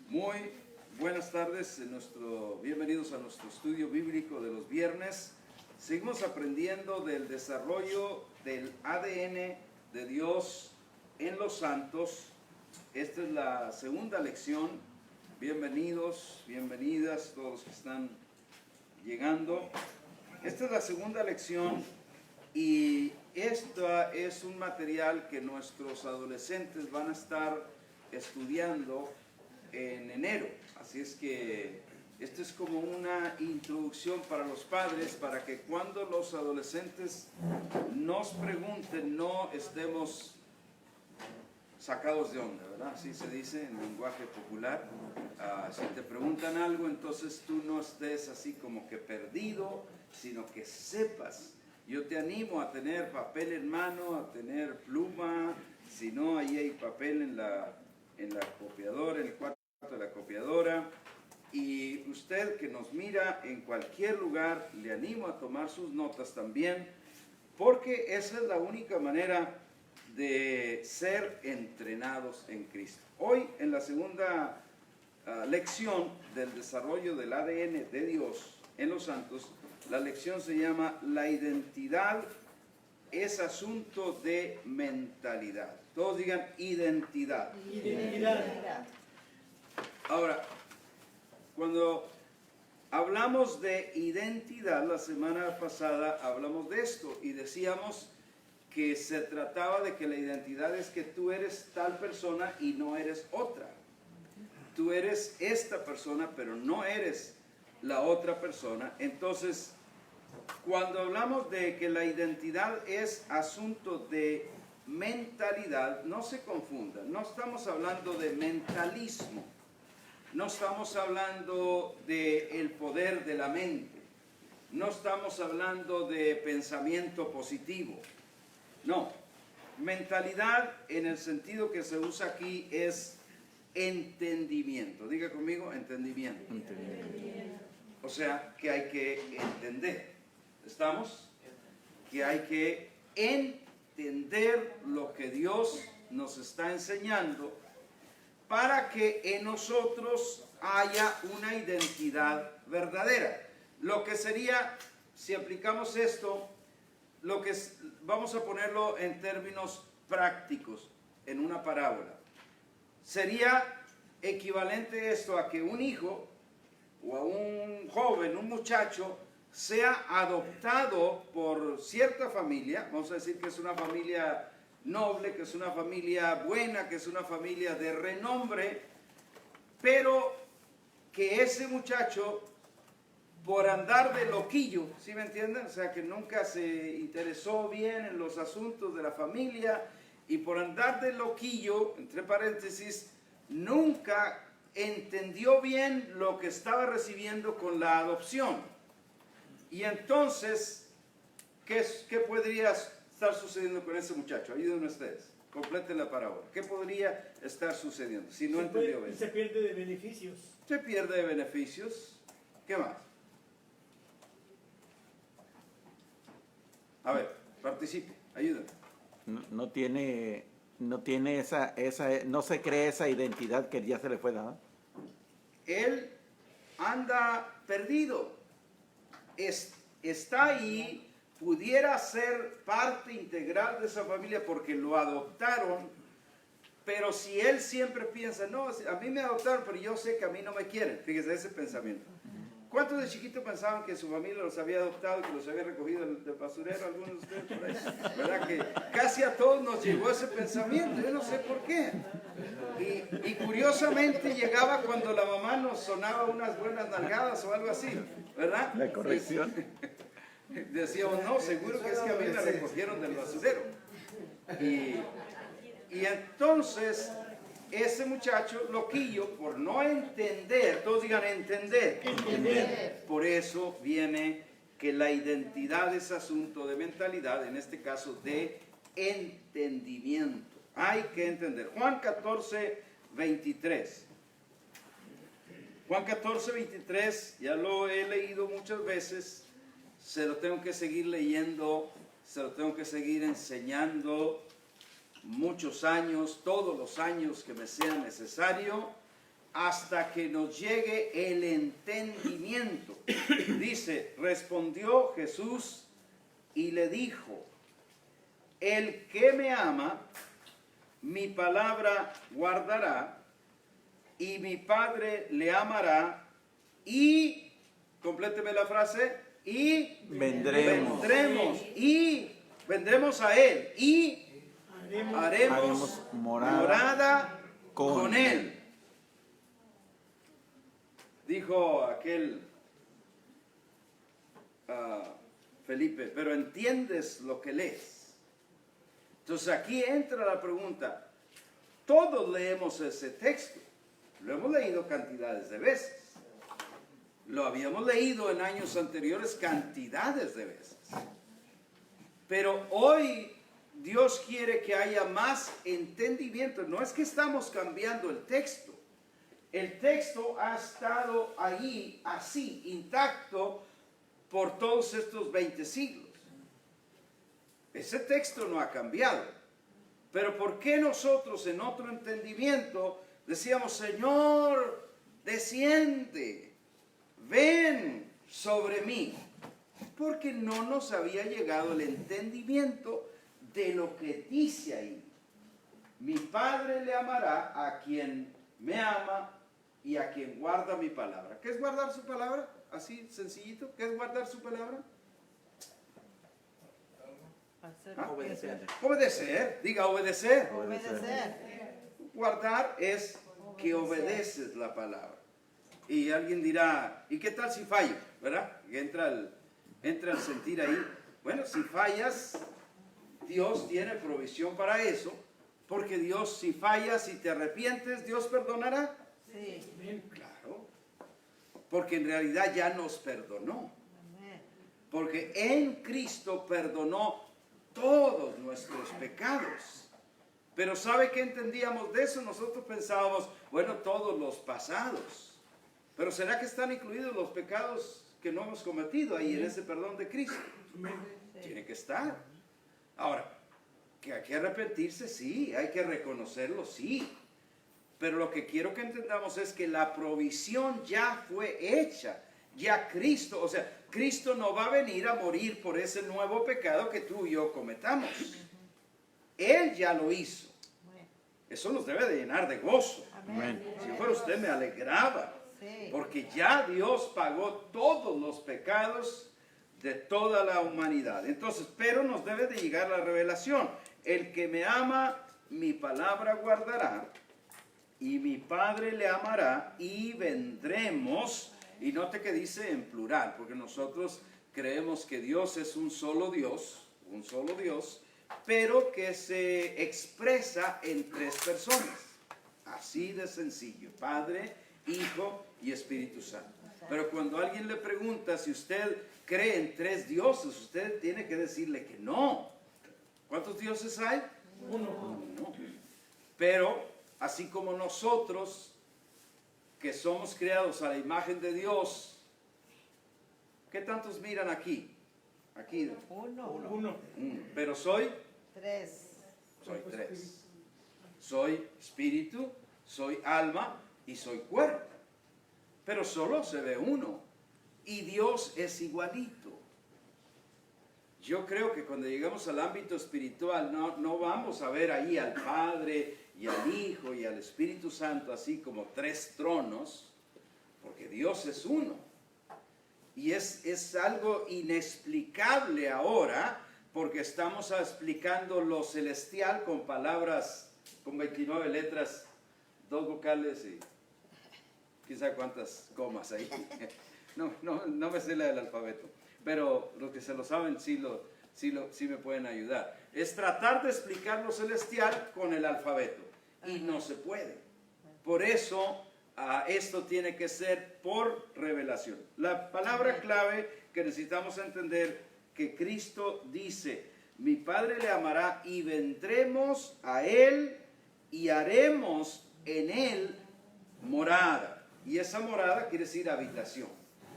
Muy buenas tardes, bienvenidos a nuestro estudio bíblico de los viernes. Seguimos aprendiendo del desarrollo del ADN de Dios en los santos. Esta es la segunda lección. Bienvenidos, bienvenidas todos los que están llegando. Esta es la segunda lección y esta es un material que nuestros adolescentes van a estar estudiando en enero. Así es que esto es como una introducción para los padres, para que cuando los adolescentes nos pregunten no estemos sacados de onda, ¿verdad? Así se dice en lenguaje popular. Si te preguntan algo, entonces tú no estés así como que perdido, sino que sepas. Yo te animo a tener papel en mano, a tener pluma. Si no, ahí hay papel en la copiadora, en el cuarto de la copiadora. Y usted que nos mira en cualquier lugar, le animo a tomar sus notas también, porque esa es la única manera de ser entrenados en Cristo. Hoy, en la segunda lección del desarrollo del ADN de Dios en los santos, la lección se llama La identidad es asunto de mentalidad. Todos digan identidad. Identidad. Ahora, cuando hablamos de identidad, la semana pasada hablamos de esto y decíamos que se trataba de que la identidad es que tú eres tal persona y no eres otra. Tú eres esta persona, pero no eres la otra persona. Entonces, cuando hablamos de que la identidad es asunto de mentalidad, no se confundan. No estamos hablando de mentalismo. No estamos hablando del poder de la mente. No estamos hablando de pensamiento positivo. No. Mentalidad en el sentido que se usa aquí es entendimiento. Diga conmigo, entendimiento. O sea, que hay que entender. ¿Estamos? Que hay que entender lo que Dios nos está enseñando para que en nosotros haya una identidad verdadera. Lo que sería, si aplicamos esto, vamos a ponerlo en términos prácticos, en una parábola. Sería equivalente esto a que un hijo o a un joven, un muchacho, sea adoptado por cierta familia. Vamos a decir que es una familia noble, que es una familia buena, que es una familia de renombre, pero que ese muchacho, por andar de loquillo, ¿sí me entienden? O sea, que nunca se interesó bien en los asuntos de la familia, y por andar de loquillo, entre paréntesis, nunca entendió bien lo que estaba recibiendo con la adopción. Y entonces, ¿qué podría estar sucediendo con ese muchacho? Ayúdenme ustedes, completen la parábola. ¿Qué podría estar sucediendo si no entendió bien? Se pierde de beneficios. Se pierde de beneficios. ¿Qué más? A ver, participe, ayúdenme. No se cree esa identidad que ya se le fue dada. Él anda perdido. Está ahí, pudiera ser parte integral de esa familia porque lo adoptaron, pero si él siempre piensa, no, a mí me adoptaron, pero yo sé que a mí no me quieren. Fíjese ese pensamiento. ¿Cuántos de chiquitos pensaban que su familia los había adoptado, que los había recogido del basurero? Algunos de ustedes por ahí. ¿Verdad que casi a todos nos llegó ese pensamiento? Yo no sé por qué. Y curiosamente llegaba cuando la mamá nos sonaba unas buenas nalgadas o algo así, ¿verdad? La corrección. Decíamos, no, seguro que es que a mí me recogieron del basurero. Y entonces, ese muchacho loquillo, por no entender, todos digan entender. Por eso viene que la identidad es asunto de mentalidad, en este caso de entendimiento. Hay que entender. Juan 14, 23. Juan 14, 23, ya lo he leído muchas veces, se lo tengo que seguir leyendo, se lo tengo que seguir enseñando muchos años, todos los años que me sea necesario, hasta que nos llegue el entendimiento. Dice, respondió Jesús y le dijo, el que me ama, mi palabra guardará, y mi Padre le amará, y, compléteme la frase, y Vendremos. vendremos a Él, y haremos Haremos morada con con Él. Dijo aquel Felipe, pero ¿entiendes lo que lees? Entonces aquí entra la pregunta. Todos leemos ese texto. Lo hemos leído cantidades de veces. Lo habíamos leído en años anteriores cantidades de veces. Pero hoy Dios quiere que haya más entendimiento. No es que estamos cambiando el texto. El texto ha estado allí así, intacto, por todos estos 20 siglos. Ese texto no ha cambiado. Pero ¿por qué nosotros en otro entendimiento decíamos, Señor, desciende, ven sobre mí? Porque no nos había llegado el entendimiento de lo que dice ahí. Mi Padre le amará a quien me ama y a quien guarda mi palabra. ¿Qué es guardar su palabra? Así sencillito. ¿Qué es guardar su palabra? Obedecer. Obedecer. Diga obedecer. Obedecer. Guardar es que obedeces la palabra. Y alguien dirá, ¿y qué tal si fallo? ¿Verdad? Y entra el sentir ahí. Bueno, si fallas, Dios tiene provisión para eso. Porque Dios, si fallas y te arrepientes, Dios perdonará. Sí. Claro. Porque en realidad ya nos perdonó. Amén. Porque en Cristo perdonó todos nuestros pecados. Pero ¿sabe qué entendíamos de eso? Nosotros pensábamos, bueno, todos los pasados. Pero ¿será que están incluidos los pecados que no hemos cometido ahí en ese perdón de Cristo? Tiene que estar. Ahora, que hay que arrepentirse, sí. Hay que reconocerlo, sí. Pero lo que quiero que entendamos es que la provisión ya fue hecha. Ya Cristo, o sea, Cristo no va a venir a morir por ese nuevo pecado que tú y yo cometamos. Él ya lo hizo. Eso nos debe de llenar de gozo. Amén. Si fuera usted me alegraba. Sí. Porque ya Dios pagó todos los pecados de toda la humanidad. Entonces, pero nos debe de llegar la revelación. El que me ama, mi palabra guardará, y mi Padre le amará, y vendremos. Y note que dice en plural, porque nosotros creemos que Dios es un solo Dios, pero que se expresa en tres personas. Así de sencillo, Padre, Hijo y Espíritu Santo. Pero cuando alguien le pregunta si usted cree en tres dioses, usted tiene que decirle que no. ¿Cuántos dioses hay? Uno. Pero así como nosotros, que somos creados a la imagen de Dios, ¿qué tantos miran aquí? Aquí. Uno. Pero soy Tres. tres. Soy espíritu, soy alma y soy cuerpo. Pero solo se ve uno. Y Dios es igualito. Yo creo que cuando llegamos al ámbito espiritual no vamos a ver ahí al Padre y al Hijo y al Espíritu Santo así como tres tronos, porque Dios es uno. Y es algo inexplicable ahora, porque estamos explicando lo celestial con palabras, con 29 letras, 2 vocales y quizá cuántas comas ahí. No me sé la del alfabeto, pero los que se lo saben sí me pueden ayudar. Es tratar de explicar lo celestial con el alfabeto y no se puede. Por eso esto tiene que ser por revelación. La palabra clave que necesitamos entender, que Cristo dice, mi Padre le amará y vendremos a Él y haremos en Él morada. Y esa morada quiere decir habitación.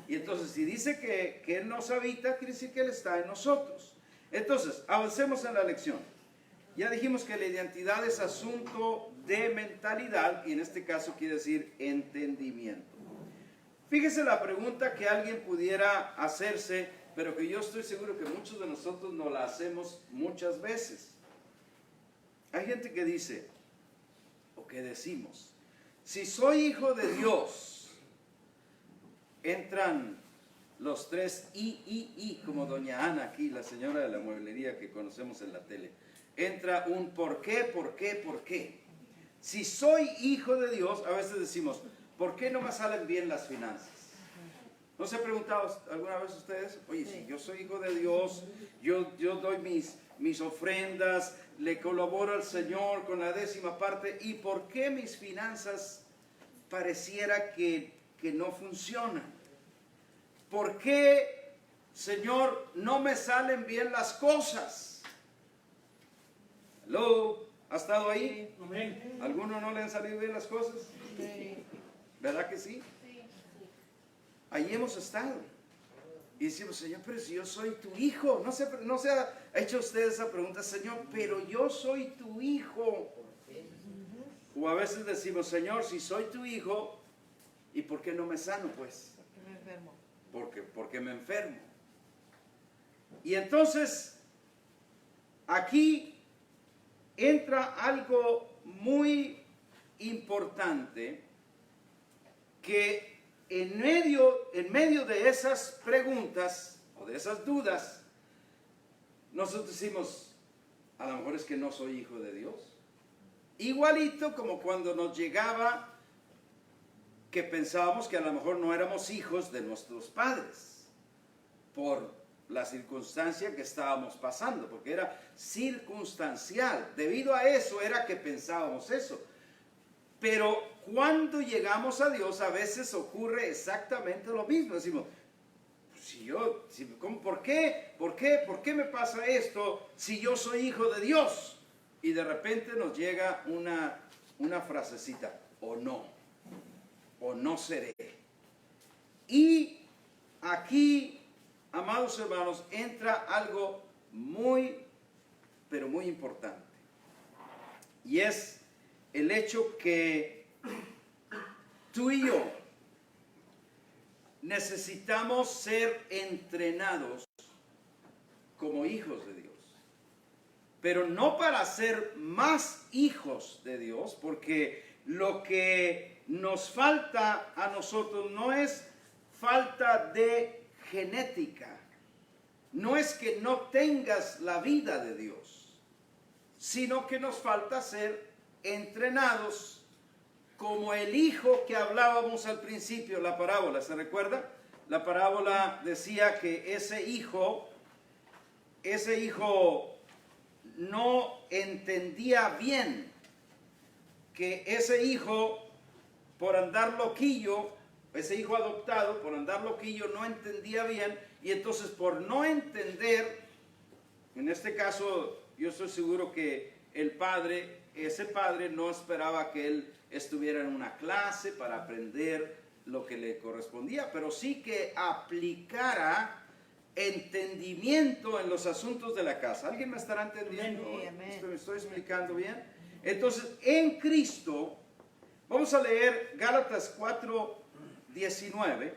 Y entonces si dice que Él nos habita, quiere decir que Él está en nosotros. Entonces, avancemos en la lección. Ya dijimos que la identidad es asunto de mentalidad y en este caso quiere decir entendimiento. Fíjese la pregunta que alguien pudiera hacerse, pero que yo estoy seguro que muchos de nosotros no la hacemos muchas veces. Hay gente que dice, o que decimos, si soy hijo de Dios, entran los tres I, como doña Ana aquí, la señora de la mueblería que conocemos en la tele. Entra un ¿por qué, por qué, por qué? Si soy hijo de Dios, a veces decimos, ¿por qué no me salen bien las finanzas? ¿No se han preguntado alguna vez ustedes? Oye, si yo soy hijo de Dios, yo doy mis ofrendas, le colaboro al Señor con la 10ª parte, ¿y por qué mis finanzas pareciera que no funcionan? ¿Por qué, Señor, no me salen bien las cosas? ¿Hello? ¿Ha estado ahí? Amén. ¿Alguno no le han salido bien las cosas? ¿Verdad que sí? Ahí hemos estado. Y decimos, Señor, pero si yo soy tu hijo. ¿No se ha hecho usted esa pregunta? Señor, pero yo soy tu hijo. O a veces decimos, Señor, si soy tu hijo, ¿y por qué no me sano, pues? Porque me enfermo. Porque me enfermo. Y entonces, aquí entra algo muy importante que en medio de esas preguntas o de esas dudas, nosotros decimos, a lo mejor es que no soy hijo de Dios. Igualito como cuando nos llegaba que pensábamos que a lo mejor no éramos hijos de nuestros padres por la circunstancia que estábamos pasando, porque era circunstancial. Debido a eso era que pensábamos eso. Pero cuando llegamos a Dios, a veces ocurre exactamente lo mismo. Decimos, ¿por qué me pasa esto si yo soy hijo de Dios? Y de repente nos llega una frasecita, o no seré. Y aquí, amados hermanos, entra algo muy, pero muy importante. Y es el hecho que tú y yo necesitamos ser entrenados como hijos de Dios. Pero no para ser más hijos de Dios, porque lo que nos falta a nosotros no es falta de genética. No es que no tengas la vida de Dios, sino que nos falta ser entrenados como el hijo que hablábamos al principio, la parábola, ¿se recuerda? La parábola decía que ese hijo no entendía bien, que ese hijo por andar loquillo, ese hijo adoptado por andar loquillo no entendía bien, y entonces por no entender, en este caso yo estoy seguro que ese padre no esperaba que él estuviera en una clase para aprender lo que le correspondía, pero sí que aplicara entendimiento en los asuntos de la casa. ¿Alguien me estará entendiendo? Sí, amén. ¿Me estoy explicando bien? Entonces, en Cristo, vamos a leer Gálatas 4:19.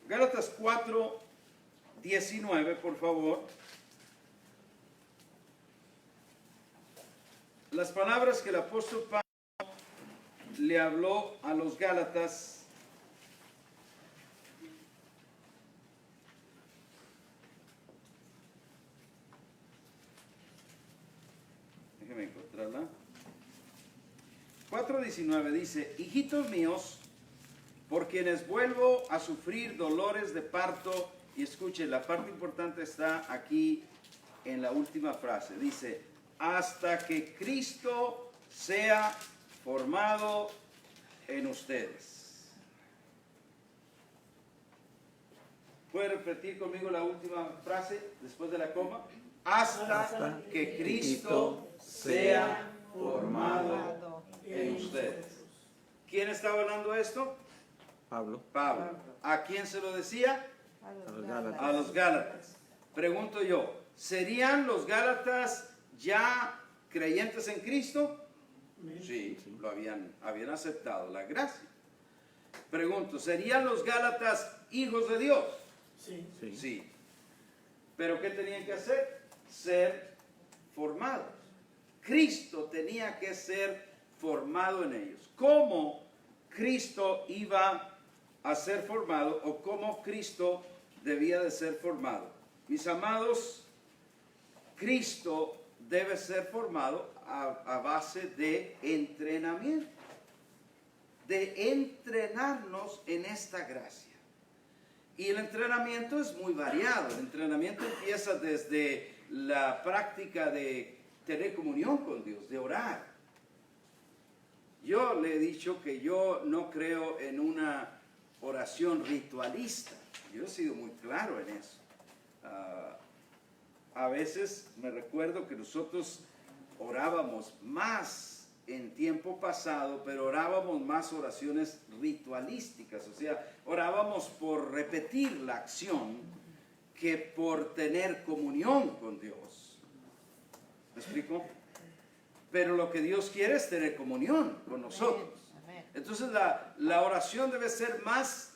Gálatas 4:19, por favor. Las palabras que el apóstol Pablo le habló a los Gálatas. Déjeme encontrarla. 4:19 dice, hijitos míos, por quienes vuelvo a sufrir dolores de parto, y escuchen, la parte importante está aquí en la última frase, dice, hasta que Cristo sea formado en ustedes. ¿Puede repetir conmigo la última frase después de la coma? Hasta que Cristo sea formado en ustedes. ¿Quién estaba hablando esto? Pablo. Pablo. ¿A quién se lo decía? A los Gálatas. A los Gálatas. Pregunto yo, ¿Serían los Gálatas ya creyentes en Cristo? Sí, habían aceptado la gracia. Pregunto, ¿serían los Gálatas hijos de Dios? Sí. Sí. ¿Pero qué tenían que hacer? Ser formados. Cristo tenía que ser formado en ellos. ¿Cómo Cristo iba a ser formado o cómo Cristo debía de ser formado? Mis amados, Cristo debe ser formado a base de entrenamiento, de entrenarnos en esta gracia. Y el entrenamiento es muy variado. El entrenamiento empieza desde la práctica de tener comunión con Dios, de orar. Yo le he dicho que yo no creo en una oración ritualista. Yo he sido muy claro en eso. A veces me recuerdo que nosotros orábamos más en tiempo pasado, pero orábamos más oraciones ritualísticas, o sea, orábamos por repetir la acción que por tener comunión con Dios. ¿Me explico? Pero lo que Dios quiere es tener comunión con nosotros. Amén. Entonces la oración debe ser más,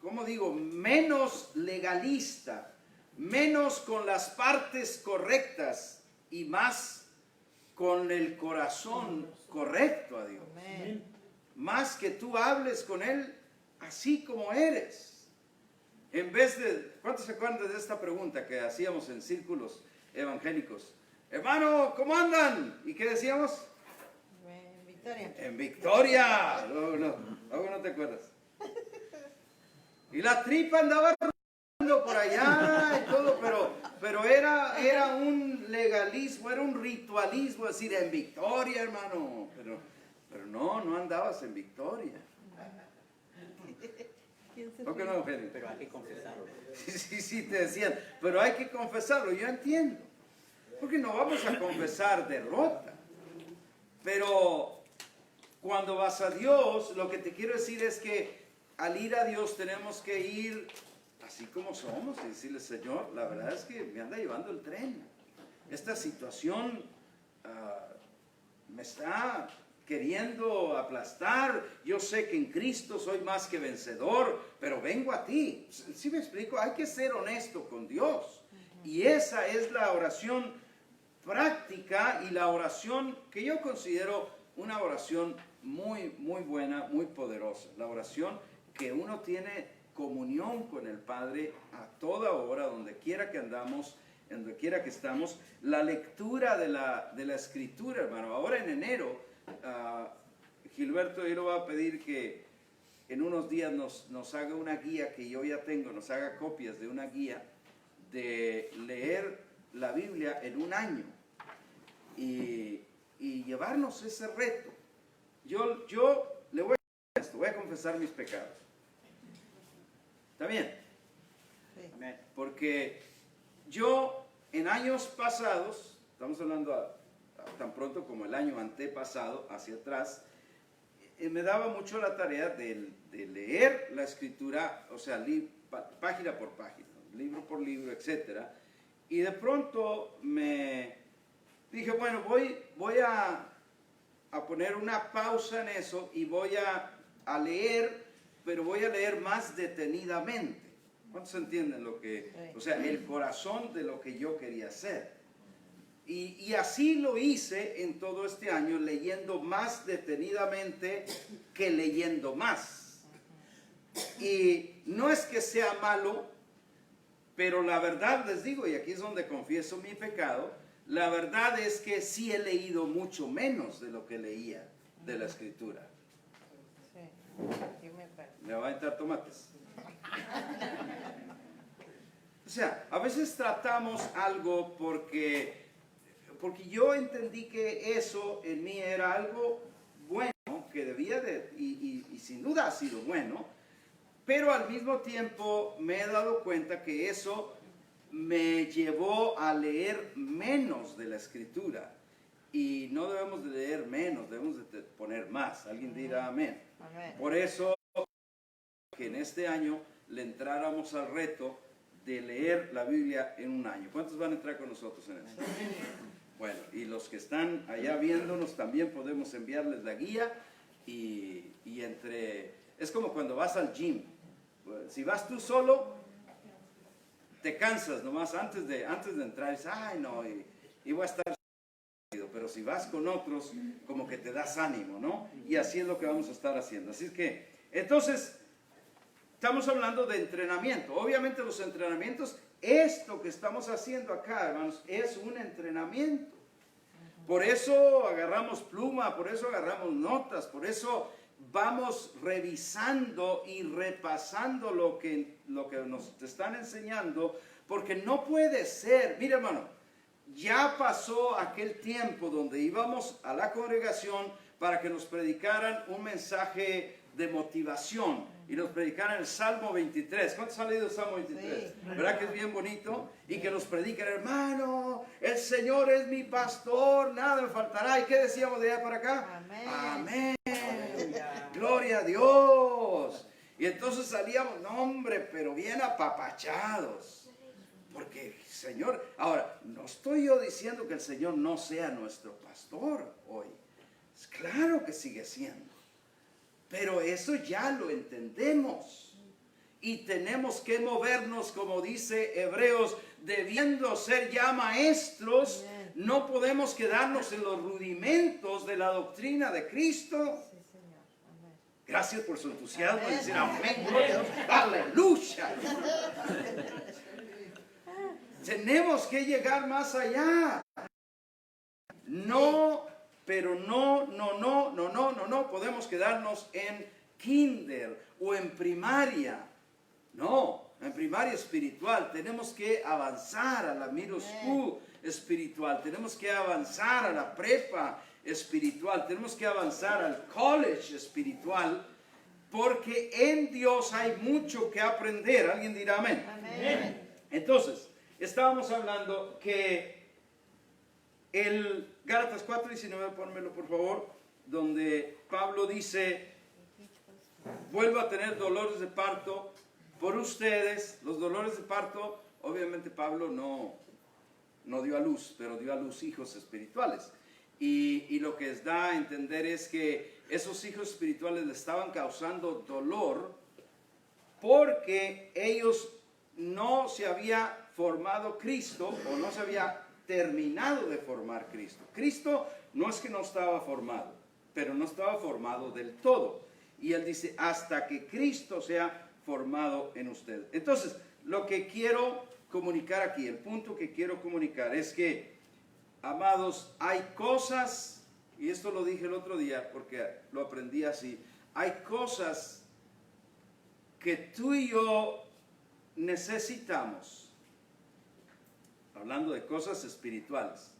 ¿cómo digo? Menos legalista, menos con las partes correctas y más con el corazón correcto a Dios. Amén. Más que tú hables con Él así como eres. En vez de, ¿cuántos se acuerdan de esta pregunta que hacíamos en círculos evangélicos? Hermano, ¿cómo andan? ¿Y qué decíamos? Victoria. En victoria. No te acuerdas. Y la tripa andaba rodando por allá y todo, pero era un legalismo, era un ritualismo, decir en victoria, hermano. Pero no andabas en victoria. ¿No que no, Eugenio? Pero hay que confesarlo. Sí, te decían, pero hay que confesarlo, yo entiendo. Porque no vamos a confesar derrota. Pero cuando vas a Dios, lo que te quiero decir es que al ir a Dios tenemos que ir así como somos y decirle, Señor, la verdad es que me anda llevando el tren. Esta situación me está queriendo aplastar. Yo sé que en Cristo soy más que vencedor, pero vengo a ti. ¿Sí me explico? Hay que ser honesto con Dios. Y esa es la oración práctica y la oración que yo considero una oración muy, muy buena, muy poderosa. La oración que uno tiene comunión con el Padre a toda hora, donde quiera que andamos, donde quiera que estamos. La lectura de la Escritura, hermano. Ahora en enero, Gilberto, yo le voy a pedir que en unos días nos haga una guía que yo ya tengo, nos haga copias de una guía de leer la Biblia en un año y llevarnos ese reto. Yo le voy a esto, voy a confesar mis pecados. ¿Está bien? Sí. Amén. Porque yo en años pasados, estamos hablando tan pronto como el año antepasado, hacia atrás, me daba mucho la tarea de leer la Escritura, o sea, página por página, libro por libro, etc. Y de pronto me dije, bueno, voy a poner una pausa en eso y voy a leer, pero voy a leer más detenidamente. ¿Cuántos entienden lo que, o sea, el corazón de lo que yo quería hacer? Y así lo hice en todo este año, leyendo más detenidamente que leyendo más. Y no es que sea malo, pero la verdad les digo, y aquí es donde confieso mi pecado, la verdad es que sí he leído mucho menos de lo que leía de la Escritura. Sí. Yo me acuerdo. ¿Me va a entrar tomates? O sea, a veces tratamos algo porque yo entendí que eso en mí era algo bueno, que debía de, y sin duda ha sido bueno, pero al mismo tiempo me he dado cuenta que eso me llevó a leer menos de la Escritura. Y no debemos de leer menos, debemos de poner más. Alguien dirá amén. Amén. Por eso que en este año le entráramos al reto de leer la Biblia en un año. ¿Cuántos van a entrar con nosotros en eso? Bueno, y los que están allá viéndonos también podemos enviarles la guía y es como cuando vas al gym. Si vas tú solo, te cansas nomás antes de entrar, dices, ay no, y voy a estar, pero si vas con otros, como que te das ánimo, ¿no? Y así es lo que vamos a estar haciendo. Así es que, entonces, estamos hablando de entrenamiento. Obviamente los entrenamientos, esto que estamos haciendo acá, hermanos, es un entrenamiento. Por eso agarramos pluma, por eso agarramos notas, por eso vamos revisando y repasando lo que nos están enseñando, porque no puede ser, mire hermano, ya pasó aquel tiempo donde íbamos a la congregación para que nos predicaran un mensaje de motivación y nos predicaran el Salmo 23. ¿Cuántos han leído el Salmo 23? Sí. ¿Verdad que es bien bonito? Y que nos predican, hermano, el Señor es mi pastor, nada me faltará. ¿Y qué decíamos de allá para acá? Amén. Amén. Gloria a Dios. Y entonces salíamos, no hombre, pero bien apapachados. Porque, Señor, ahora, no estoy yo diciendo que el Señor no sea nuestro pastor hoy. Claro que sigue siendo. Pero eso ya lo entendemos. Y tenemos que movernos, como dice Hebreos, debiendo ser ya maestros. No podemos quedarnos en los rudimentos de la doctrina de Cristo. Sí, Señor. Amén. Gracias por su entusiasmo. Amén. Decir amén, gloria a Dios. Aleluya. Tenemos que llegar más allá. No, pero no podemos quedarnos en kinder o en primaria. No, en primaria espiritual. Tenemos que avanzar a la middle school espiritual. Tenemos que avanzar a la prepa espiritual. Tenemos que avanzar al college espiritual. Porque en Dios hay mucho que aprender. ¿Alguien dirá amén? Amén. Entonces, estábamos hablando que el Gálatas 4:19, pónmelo por favor, donde Pablo dice, vuelvo a tener dolores de parto por ustedes. Los dolores de parto, obviamente Pablo no dio a luz, pero dio a luz hijos espirituales. Y lo que les da a entender es que esos hijos espirituales le estaban causando dolor porque ellos no se había formado Cristo o no se había terminado de formar Cristo. Cristo no es que no estaba formado, pero no estaba formado del todo. Y él dice, hasta que Cristo sea formado en ustedes. Entonces, lo que quiero comunicar aquí, el punto que quiero comunicar es que, amados, hay cosas, y esto lo dije el otro día porque lo aprendí así, hay cosas que tú y yo necesitamos, hablando de cosas espirituales,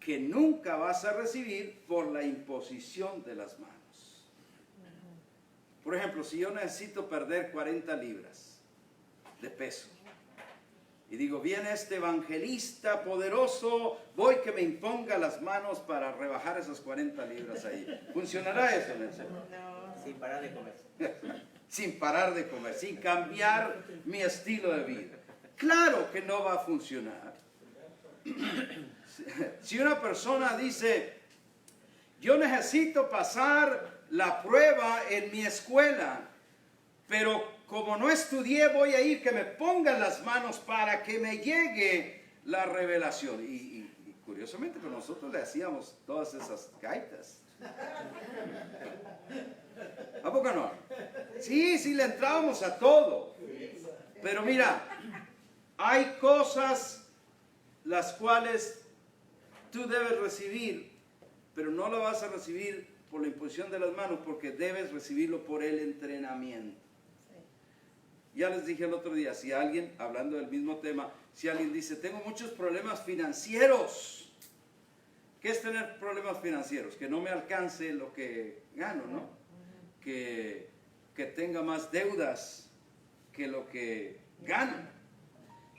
que nunca vas a recibir por la imposición de las manos. Por ejemplo, si yo necesito perder 40 libras de peso, y digo, viene este evangelista poderoso, voy que me imponga las manos para rebajar esas 40 libras ahí. ¿Funcionará eso, Nelson? No. Sin parar de comer. Sin parar de comer, sin cambiar mi estilo de vida. Claro que no va a funcionar. Si una persona dice, yo necesito pasar la prueba en mi escuela, pero como no estudié voy a ir que me pongan las manos para que me llegue la revelación. Y curiosamente, pero nosotros le hacíamos todas esas gaitas. ¿A poco no? Sí, le entrábamos a todo. Pero mira, hay cosas las cuales tú debes recibir, pero no lo vas a recibir por la imposición de las manos, porque debes recibirlo por el entrenamiento. Ya les dije el otro día, si alguien, hablando del mismo tema, si alguien dice, tengo muchos problemas financieros. ¿Qué es tener problemas financieros? Que no me alcance lo que gano, ¿no? Que tenga más deudas que lo que gano.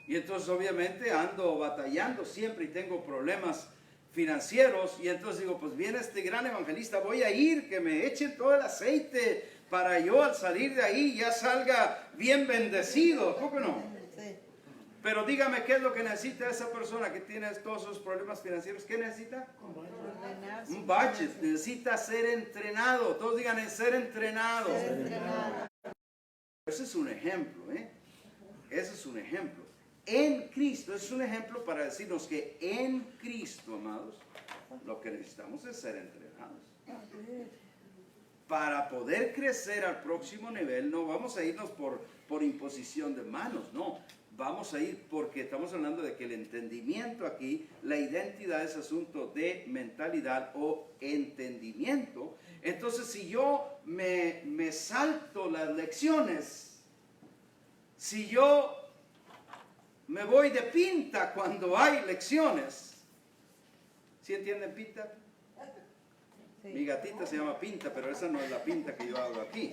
Y entonces obviamente ando batallando siempre y tengo problemas financieros. Y entonces digo, pues viene este gran evangelista, voy a ir, que me echen todo el aceite para yo al salir de ahí ya salga bien bendecido. ¿Cómo que no? Sí. Pero dígame qué es lo que necesita esa persona que tiene todos sus problemas financieros. ¿Qué necesita? Ordenarse. Un budget. Necesita ser entrenado. Todos digan ser entrenado. Ser entrenado. Ese es un ejemplo, ¿eh? Ese es un ejemplo. En Cristo, es un ejemplo para decirnos que en Cristo, amados, lo que necesitamos es ser entrenados. Para poder crecer al próximo nivel, no vamos a irnos por imposición de manos, no. Vamos a ir porque estamos hablando de que el entendimiento aquí, la identidad es asunto de mentalidad o entendimiento. Entonces, si yo me salto las lecciones, si yo me voy de pinta cuando hay lecciones, ¿sí entienden pinta? Sí. Mi gatita se llama Pinta, pero esa no es la pinta que yo hablo aquí.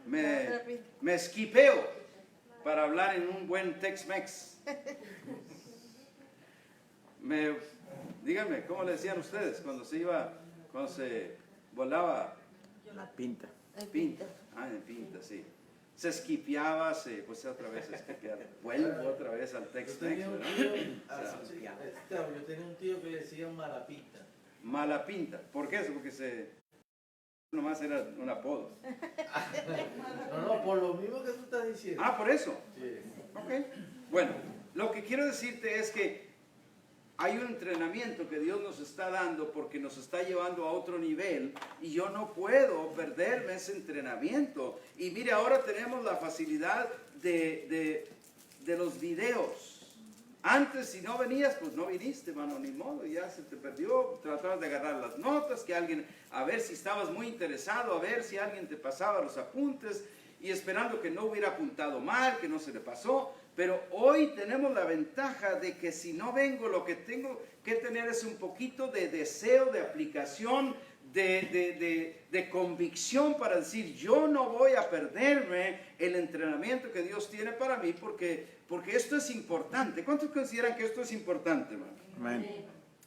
Me esquipeo para hablar en un buen Tex-Mex. Díganme, ¿cómo le decían ustedes cuando se volaba? La pinta. Pinta. Ah, en pinta, sí. Se esquipeaba, pues otra vez esquipeaba. Vuelvo otra vez al Yo Tex-Mex, tenía un ¿verdad? tío, yo tenía un tío que le decía malapita. Mala pinta. ¿Por qué eso? Porque nomás era un apodo. No, por lo mismo que tú estás diciendo. Ah, por eso. Sí. Ok. Bueno, lo que quiero decirte es que hay un entrenamiento que Dios nos está dando porque nos está llevando a otro nivel y yo no puedo perderme ese entrenamiento. Y mire, ahora tenemos la facilidad de los videos. Antes, si no venías, pues no viniste, mano, ni modo, ya se te perdió. Tratabas de agarrar las notas, que alguien, a ver si estabas muy interesado, a ver si alguien te pasaba los apuntes y esperando que no hubiera apuntado mal, que no se le pasó. Pero hoy tenemos la ventaja de que si no vengo, lo que tengo que tener es un poquito de deseo, de aplicación, de convicción para decir, yo no voy a perderme el entrenamiento que Dios tiene para mí porque esto es importante. ¿Cuántos consideran que esto es importante, hermano? Amén.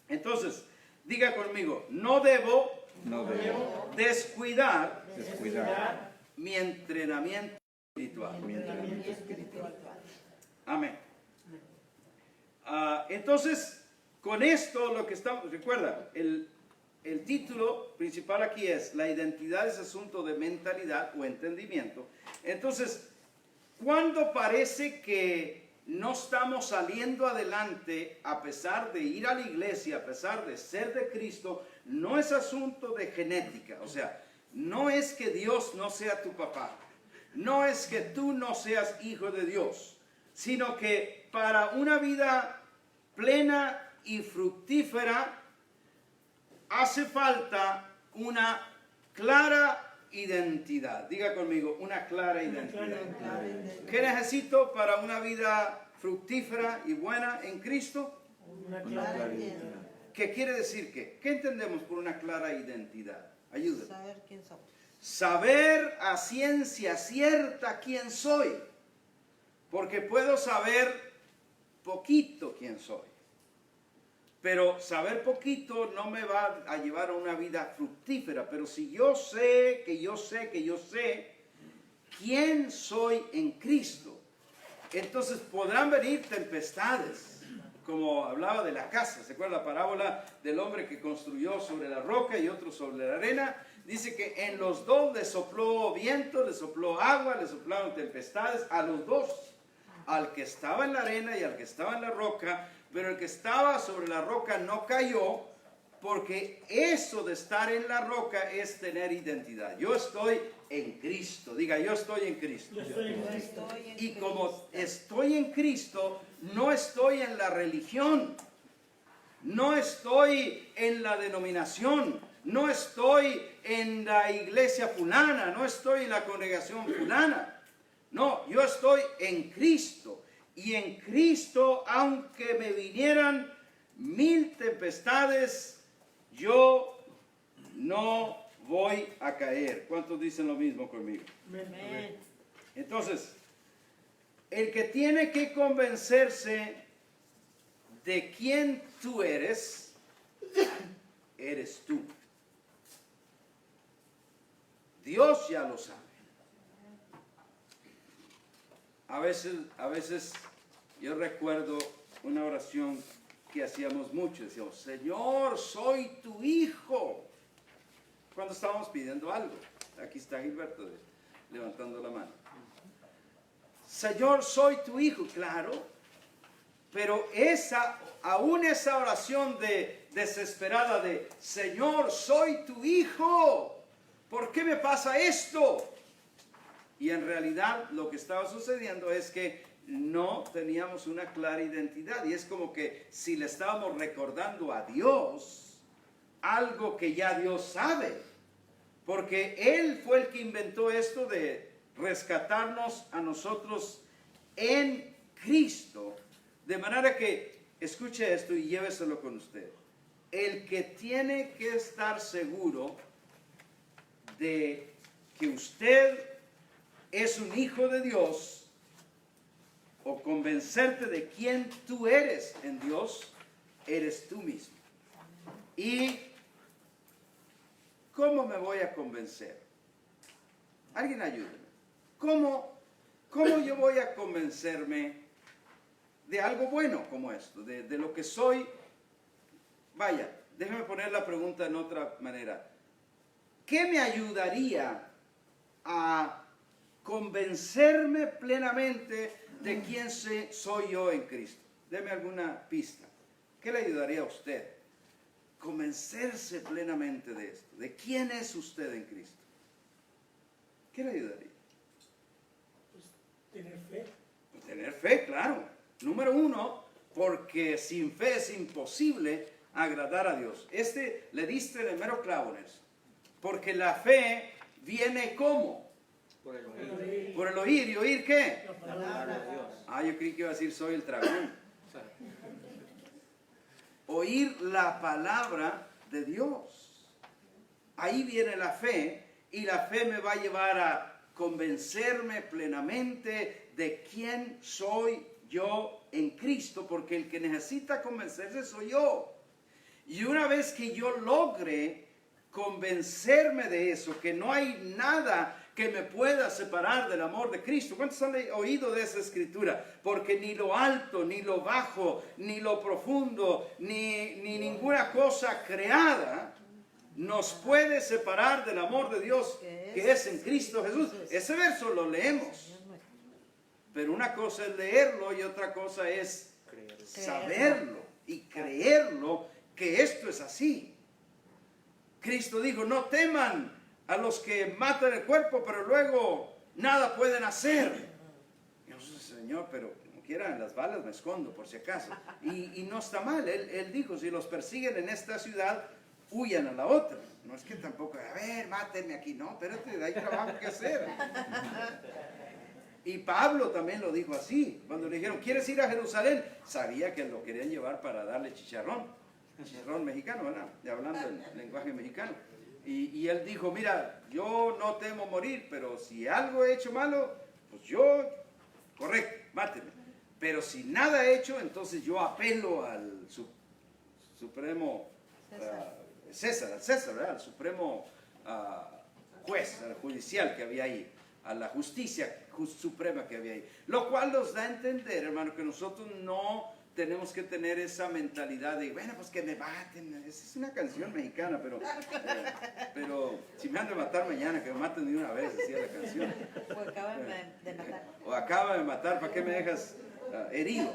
Entonces, diga conmigo, no debo No debo descuidar descuidar mi entrenamiento espiritual. mi entrenamiento espiritual. Amén. Entonces, con esto lo que estamos, recuerda, el título principal aquí es, la identidad es asunto de mentalidad o entendimiento. Entonces, cuando parece que no estamos saliendo adelante a pesar de ir a la iglesia, a pesar de ser de Cristo, no es asunto de genética. O sea, no es que Dios no sea tu papá, no es que tú no seas hijo de Dios, sino que para una vida plena y fructífera hace falta una clara identidad. Diga conmigo, una clara identidad. ¿Qué necesito para una vida fructífera y buena en Cristo? Una Una clara clara identidad. identidad. ¿Qué quiere decir qué? ¿Qué entendemos por una clara identidad? Ayúdenme. Saber quién somos. Saber a ciencia cierta quién soy. Porque puedo saber poquito quién soy. Pero saber poquito no me va a llevar a una vida fructífera. Pero si yo sé quién soy en Cristo, entonces podrán venir tempestades. Como hablaba de la casa, ¿se acuerda la parábola del hombre que construyó sobre la roca y otro sobre la arena? Dice que en los dos le sopló viento, le sopló agua, le soplaron tempestades a los dos. Al que estaba en la arena y al que estaba en la roca, pero el que estaba sobre la roca no cayó, porque eso de estar en la roca es tener identidad. Yo estoy en Cristo. Diga, yo estoy en Cristo. Yo estoy en Yo Cristo. estoy en Y como Cristo. estoy en Cristo, no estoy en la religión, no estoy en la denominación, no estoy en la iglesia fulana, no estoy en la congregación fulana. No, yo estoy en Cristo. Y en Cristo, aunque me vinieran 1000 tempestades, yo no voy a caer. ¿Cuántos dicen lo mismo conmigo? Amén. Entonces, el que tiene que convencerse de quién tú eres tú. Dios ya lo sabe. A veces yo recuerdo una oración que hacíamos mucho. Decíamos, Señor, soy tu hijo. Cuando estábamos pidiendo algo. Aquí está Gilberto levantando la mano. Señor, soy tu hijo. Claro. Pero aún esa oración desesperada de, Señor, soy tu hijo. ¿Por qué me pasa esto? Y en realidad lo que estaba sucediendo es que no teníamos una clara identidad. Y es como que si le estábamos recordando a Dios algo que ya Dios sabe. Porque Él fue el que inventó esto de rescatarnos a nosotros en Cristo. De manera que, escuche esto y lléveselo con usted. El que tiene que estar seguro de que usted es un hijo de Dios, o convencerte de quién tú eres en Dios, eres tú mismo. ¿Y cómo me voy a convencer? Alguien ayúdeme. ¿Cómo yo voy a convencerme de algo bueno como esto, de lo que soy? Vaya, déjame poner la pregunta en otra manera. ¿Qué me ayudaría a convencerme plenamente de quién soy yo en Cristo? Deme alguna pista. ¿Qué le ayudaría a usted? Convencerse plenamente de esto. ¿De quién es usted en Cristo? ¿Qué le ayudaría? Pues, tener fe. Tener fe, claro. Número uno, porque sin fe es imposible agradar a Dios. Le diste el mero clavo en eso. Porque la fe viene ¿cómo? Por el Oír Por el oír. ¿Y oír qué? la palabra. de Dios. Yo creí que iba a decir soy el dragón. Oír la palabra de Dios. Ahí viene la fe, y la fe me va a llevar a convencerme plenamente de quién soy yo en Cristo, porque el que necesita convencerse soy yo. Y una vez que yo logre convencerme de eso, que no hay nada que me pueda separar del amor de Cristo. ¿Cuántos han oído de esa escritura? Porque ni lo alto, ni lo bajo, ni lo profundo, ni ninguna cosa creada nos puede separar del amor de Dios que es en Cristo Jesús. Ese verso lo leemos. Pero una cosa es leerlo y otra cosa es saberlo y creerlo que esto es así. Cristo dijo, no teman a los que matan el cuerpo, pero luego nada pueden hacer. Yo, Señor, pero como quiera, en las balas me escondo por si acaso. Y no está mal. Él dijo, si los persiguen en esta ciudad, huyan a la otra. No es que tampoco, a ver, mátenme aquí. No, espérate, hay trabajo que hacer. Y Pablo también lo dijo así. Cuando le dijeron, ¿quieres ir a Jerusalén? Sabía que lo querían llevar para darle chicharrón mexicano, ¿verdad? Hablando en lenguaje mexicano. Y él dijo, mira, yo no temo morir, pero si algo he hecho malo, pues yo, correcto, máteme. Pero si nada he hecho, entonces yo apelo al supremo César, ¿verdad? Al supremo juez, al judicial que había ahí, a la justicia suprema que había ahí. Lo cual nos da a entender, hermano, que nosotros no tenemos que tener esa mentalidad de, bueno, pues que me maten. Esa es una canción mexicana, pero si me han de matar mañana, que me maten de una vez, decía la canción. O acaban de matar. O acaba de matar, ¿para qué me dejas herido?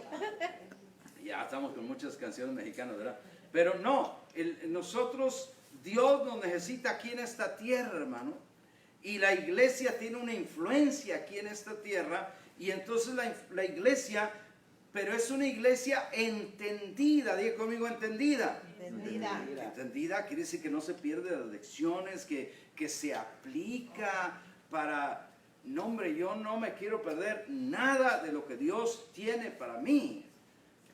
Ya estamos con muchas canciones mexicanas, ¿verdad? Pero no, nosotros, Dios nos necesita aquí en esta tierra, hermano. Y la iglesia tiene una influencia aquí en esta tierra. Y entonces la iglesia... Pero es una iglesia entendida, diga conmigo, entendida. Entendida quiere decir que no se pierde las lecciones, que se aplica para, no hombre, yo no me quiero perder nada de lo que Dios tiene para mí,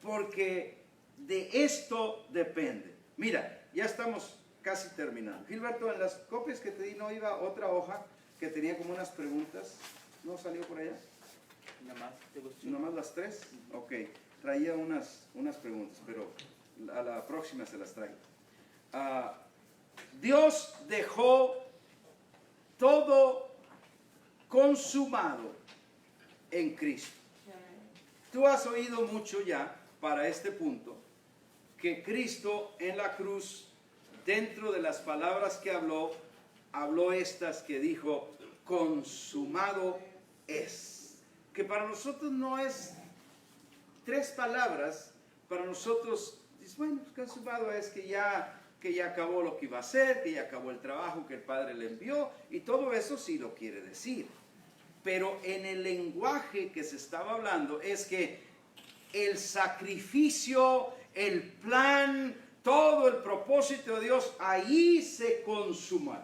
porque de esto depende. Mira, ya estamos casi terminando. Gilberto, en las copias que te di no iba otra hoja que tenía como unas preguntas, ¿no salió por allá? ¿Nada más las tres? Ok, traía unas preguntas, pero a la próxima se las traigo. Dios dejó todo consumado en Cristo. Tú has oído mucho ya para este punto que Cristo en la cruz, dentro de las palabras que habló estas que dijo, consumado es. Que para nosotros no es 3 palabras, para nosotros, bueno, consumado es que ya acabó lo que iba a hacer, que ya acabó el trabajo que el Padre le envió, y todo eso sí lo quiere decir. Pero en el lenguaje que se estaba hablando es que el sacrificio, el plan, todo el propósito de Dios, ahí se consumó.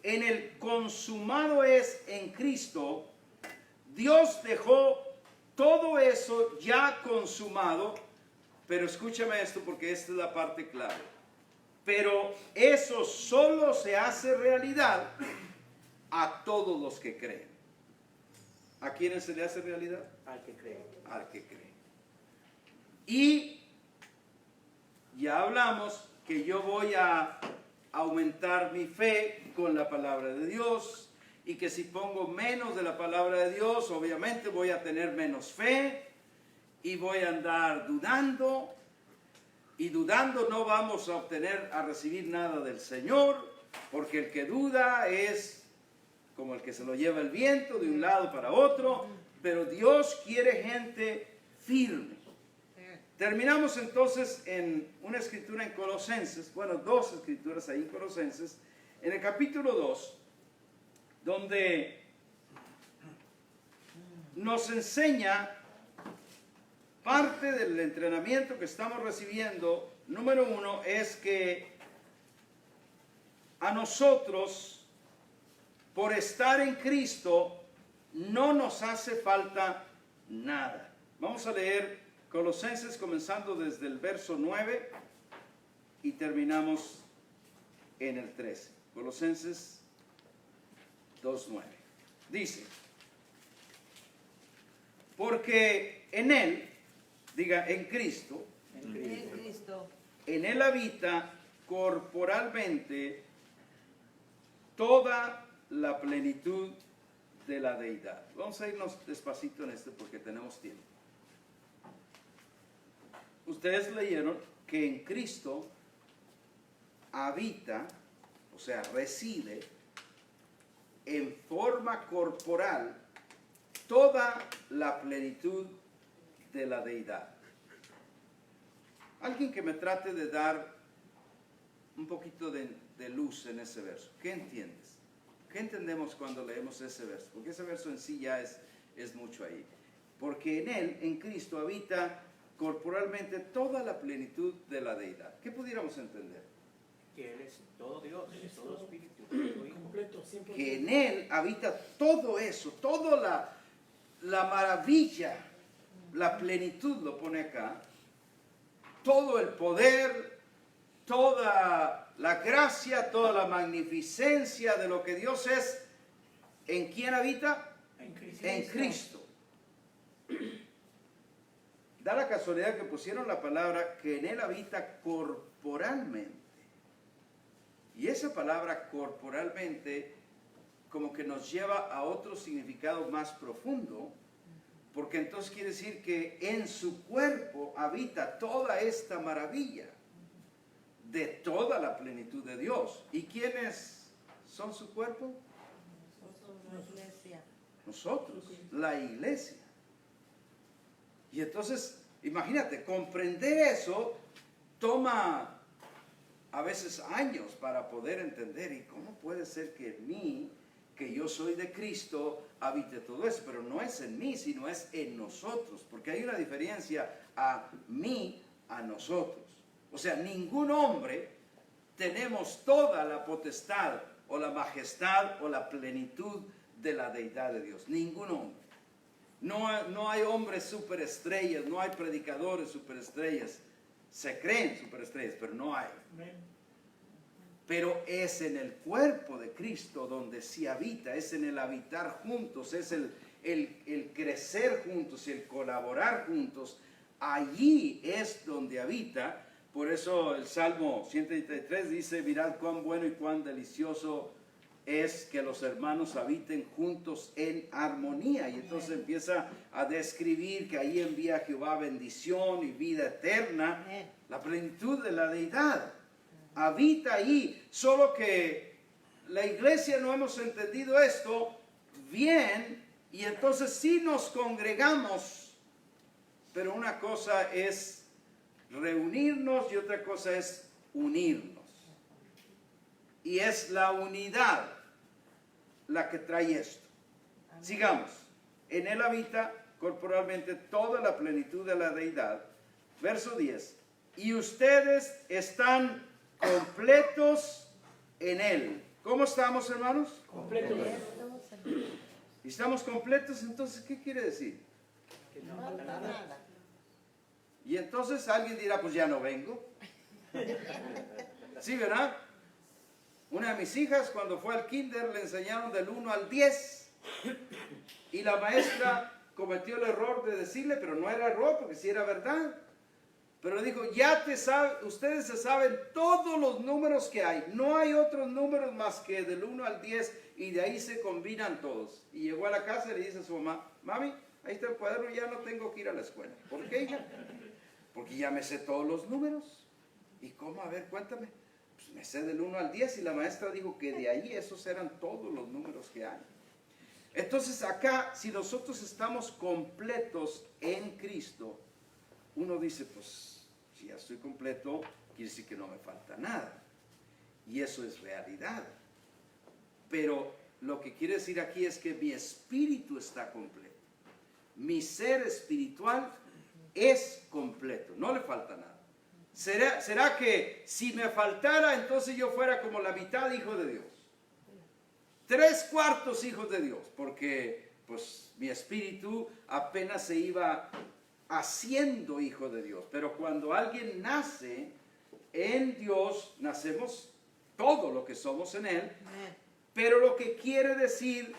En el consumado es en Cristo, Dios dejó todo eso ya consumado, pero escúchame esto porque esta es la parte clave. Pero eso solo se hace realidad a todos los que creen. ¿A quiénes se le hace realidad? Al que cree. Al que cree. Y ya hablamos que yo voy a aumentar mi fe con la palabra de Dios, y que si pongo menos de la palabra de Dios, obviamente voy a tener menos fe y voy a andar dudando, y dudando no vamos a recibir nada del Señor, porque el que duda es como el que se lo lleva el viento de un lado para otro, pero Dios quiere gente firme. Terminamos entonces en una escritura en Colosenses, bueno, 2 escrituras ahí en Colosenses, en el capítulo 2, donde nos enseña parte del entrenamiento que estamos recibiendo. Número 1 es que a nosotros, por estar en Cristo, no nos hace falta nada. Vamos a leer Colosenses comenzando desde el verso 9 y terminamos en el 13. Colosenses 2:9. Dice, porque en Él, diga en Cristo, En Cristo. en Él habita corporalmente toda la plenitud de la deidad. Vamos a irnos despacito en esto porque tenemos tiempo. Ustedes leyeron que en Cristo habita, o sea, reside en forma corporal toda la plenitud de la deidad. Alguien que me trate de dar un poquito de luz en ese verso. ¿Qué entiendes? ¿Qué entendemos cuando leemos ese verso? Porque ese verso en sí ya es mucho ahí. Porque en Él, en Cristo, habita corporalmente toda la plenitud de la deidad. ¿Qué pudiéramos entender? Que Él es todo Dios, Es todo todo Espíritu, todo Hijo. completo, 100%. Que en Él habita todo eso, toda la maravilla, la plenitud, lo pone acá, todo el poder, toda la gracia, toda la magnificencia de lo que Dios es. ¿En quién habita? En Cristo. En Cristo. Da la casualidad que pusieron la palabra que en Él habita corporalmente. Y esa palabra corporalmente como que nos lleva a otro significado más profundo, porque entonces quiere decir que en su cuerpo habita toda esta maravilla de toda la plenitud de Dios. ¿Y quiénes son su cuerpo? La iglesia. Nosotros, la iglesia. Y entonces, imagínate, comprender eso toma a veces años para poder entender. ¿Y cómo puede ser que en mí, que yo soy de Cristo, habite todo eso? Pero no es en mí, sino es en nosotros. Porque hay una diferencia a mí, a nosotros. O sea, ningún hombre tenemos toda la potestad o la majestad o la plenitud de la deidad de Dios. Ningún hombre. No hay hombres superestrellas, no hay predicadores superestrellas. Se creen superestrellas, pero no hay. Amén. Pero es en el cuerpo de Cristo donde sí habita, es en el habitar juntos, es el crecer juntos y el colaborar juntos. Allí es donde habita. Por eso el Salmo 133 dice, mirad cuán bueno y cuán delicioso es que los hermanos habiten juntos en armonía. Y entonces empieza a describir que ahí envía Jehová bendición y vida eterna, Amén. la plenitud de la deidad. Habita ahí, solo que la iglesia no hemos entendido esto bien, y entonces sí nos congregamos, pero una cosa es reunirnos y otra cosa es unirnos. Y es la unidad la que trae esto. Sigamos. En él habita corporalmente toda la plenitud de la deidad. Verso 10. Y ustedes están completos en él. ¿Cómo estamos, hermanos? Completo. ¿Y estamos completos? Entonces, ¿qué quiere decir? Que No no falta falta nada. nada. Y entonces alguien dirá, pues ya no vengo. Sí, ¿verdad? Una de mis hijas, cuando fue al kinder, le enseñaron del 1 al 10. Y la maestra cometió el error de decirle, pero no era error, porque sí era verdad. Pero dijo, ustedes se saben todos los números que hay. No hay otros números más que del 1 al 10, y de ahí se combinan todos. Y llegó a la casa y le dice a su mamá, mami, ahí está el cuaderno, ya no tengo que ir a la escuela. ¿Por qué, hija? Porque ya me sé todos los números. ¿Y cómo? A ver, cuéntame. Pues me sé del 1 al 10, y la maestra dijo que de ahí esos eran todos los números que hay. Entonces acá, si nosotros estamos completos en Cristo, uno dice, pues, si ya estoy completo, quiere decir que no me falta nada. Y eso es realidad. Pero lo que quiere decir aquí es que mi espíritu está completo. Mi ser espiritual es completo, no le falta nada. ¿Será que si me faltara, entonces yo fuera como la mitad hijo de Dios? 3/4 hijos de Dios, porque pues mi espíritu apenas se iba haciendo hijo de Dios. Pero cuando alguien nace en Dios, nacemos todo lo que somos en Él. Amén. Pero lo que quiere decir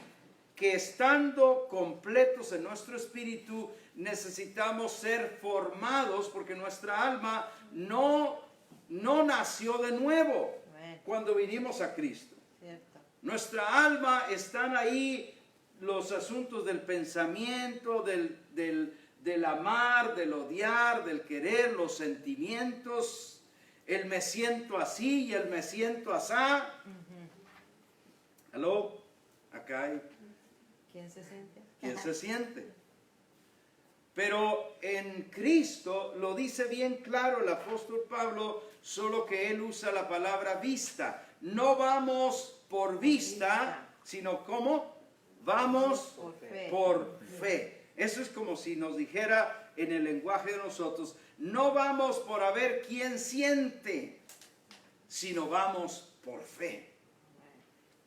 que estando completos en nuestro espíritu, necesitamos ser formados, porque nuestra alma no nació de nuevo Amén. cuando vinimos a Cristo. Cierto. Nuestra alma, están ahí los asuntos del pensamiento, del amar, del odiar, del querer, los sentimientos, el me siento así y el me siento asá. ¿Aló? Acá hay ¿Quién se siente? quien se siente. Pero en Cristo lo dice bien claro el apóstol Pablo, solo que él usa la palabra vista. No vamos por vista, sino ¿cómo? Vamos Por fe. por fe. Eso es como si nos dijera en el lenguaje de nosotros, no vamos por a ver quién siente, sino vamos por fe.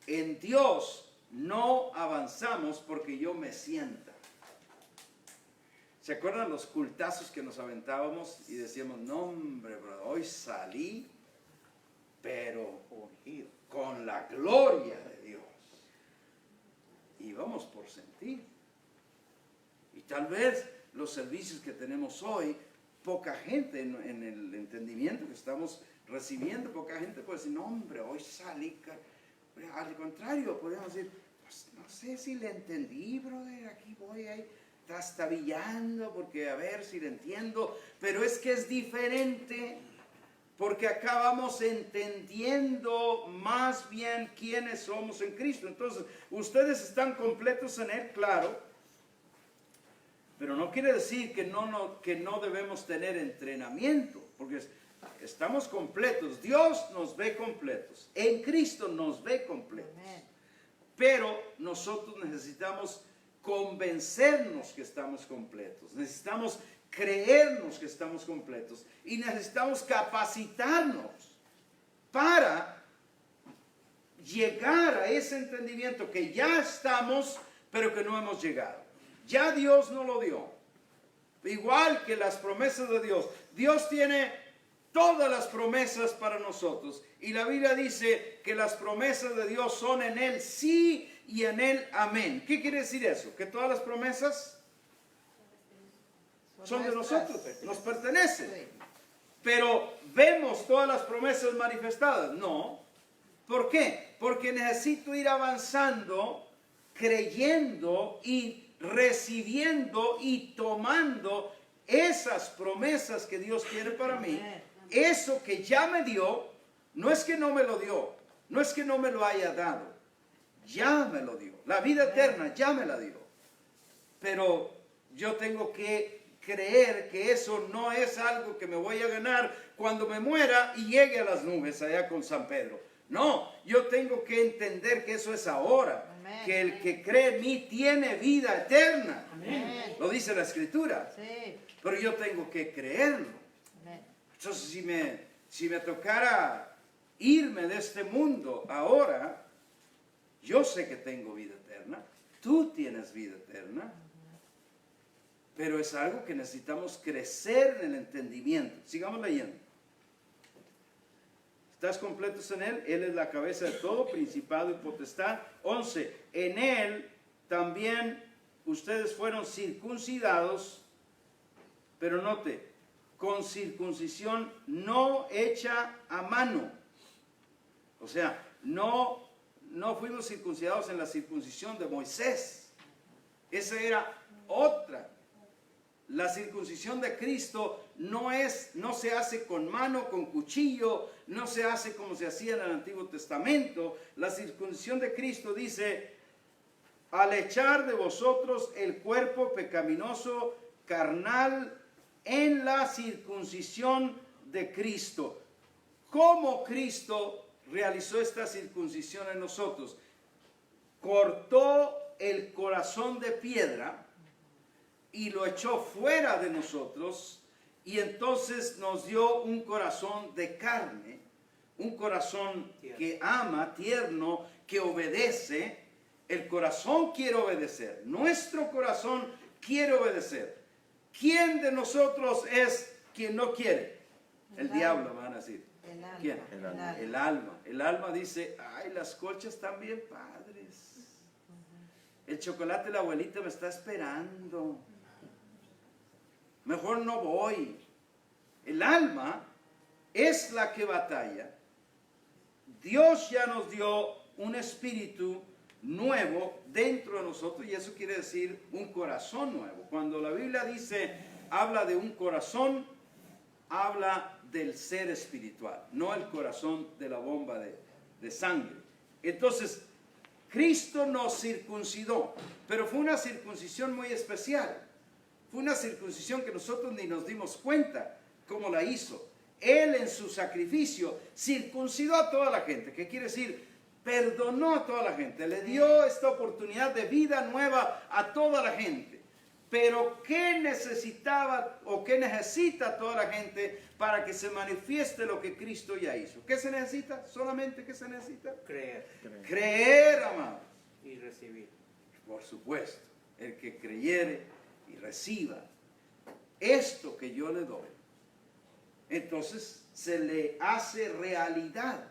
En Dios no avanzamos porque yo me sienta. ¿Se acuerdan los cultazos que nos aventábamos y decíamos, no hombre, bro, hoy salí, pero Ungido. con la gloria de Dios? Y vamos por sentir. Y tal vez los servicios que tenemos hoy, poca gente en el entendimiento que estamos recibiendo, poca gente puede decir, no hombre, hoy salí. Al contrario, podemos decir, pues no sé si le entendí, brother, aquí voy ahí trastabillando, porque a ver si le entiendo, pero es que es diferente, porque acá vamos entendiendo más bien quiénes somos en Cristo. Entonces, ustedes están completos en Él, claro, pero no quiere decir que no debemos tener entrenamiento, porque estamos completos. Dios nos ve completos. En Cristo nos ve completos. Amén. Pero nosotros necesitamos convencernos que estamos completos. Necesitamos creernos que estamos completos. Y necesitamos capacitarnos para llegar a ese entendimiento que ya estamos, pero que no hemos llegado. Ya Dios nos lo dio. Igual que las promesas de Dios. Dios tiene todas las promesas para nosotros. Y la Biblia dice que las promesas de Dios son en Él sí y en Él amén. ¿Qué quiere decir eso? Que todas las promesas son de nuestras. nosotros, nos pertenecen. Sí. Pero ¿vemos todas las promesas manifestadas? No. ¿Por qué? Porque necesito ir avanzando, creyendo y recibiendo y tomando esas promesas que Dios tiene para mí. Eso que ya me dio, no es que no me lo dio, no es que no me lo haya dado, ya me lo dio. La vida eterna ya me la dio. Pero yo tengo que creer que eso no es algo que me voy a ganar cuando me muera y llegue a las nubes allá con San Pedro. No, yo tengo que entender que eso es ahora. Amén. Que el que cree en mí tiene vida eterna. Amén. Lo dice la Escritura. Sí. Pero yo tengo que creerlo. Amén. Entonces, si me tocara irme de este mundo ahora, yo sé que tengo vida eterna. Tú tienes vida eterna. Pero es algo que necesitamos crecer en el entendimiento. Sigamos leyendo. ¿Estás completos en Él? Él es la cabeza de todo, principado y potestad. 11. En Él también ustedes fueron circuncidados, pero note, con circuncisión no hecha a mano. O sea, no fuimos circuncidados en la circuncisión de Moisés. Esa era otra. La circuncisión de Cristo no se hace con mano, con cuchillo, no se hace como se hacía en el Antiguo Testamento. La circuncisión de Cristo dice, al echar de vosotros el cuerpo pecaminoso carnal en la circuncisión de Cristo. ¿Cómo Cristo realizó esta circuncisión en nosotros? Cortó el corazón de piedra y lo echó fuera de nosotros, y entonces nos dio un corazón de carne, un corazón que ama, tierno, que obedece. El corazón quiere obedecer, nuestro corazón quiere obedecer. ¿Quién de nosotros es quien no quiere? El diablo, van a decir. El alma. ¿Quién? El alma. El alma. El alma dice, ay, las colchas están bien padres. El chocolate de la abuelita me está esperando. Mejor no voy. El alma es la que batalla. Dios ya nos dio un espíritu nuevo dentro de nosotros, y eso quiere decir un corazón nuevo. Cuando la Biblia dice, habla de un corazón, habla del ser espiritual, no el corazón de la bomba de sangre. Entonces, Cristo nos circuncidó, pero fue una circuncisión muy especial. Fue una circuncisión que nosotros ni nos dimos cuenta cómo la hizo. Él en su sacrificio circuncidó a toda la gente. ¿Qué quiere decir? Perdonó a toda la gente. Le dio esta oportunidad de vida nueva a toda la gente. Pero ¿qué necesitaba o qué necesita toda la gente para que se manifieste lo que Cristo ya hizo? ¿Qué se necesita? ¿Solamente qué se necesita? Creer Creer, amados. y recibir. Por supuesto, el que creyere y reciba esto que yo le doy, entonces se le hace realidad,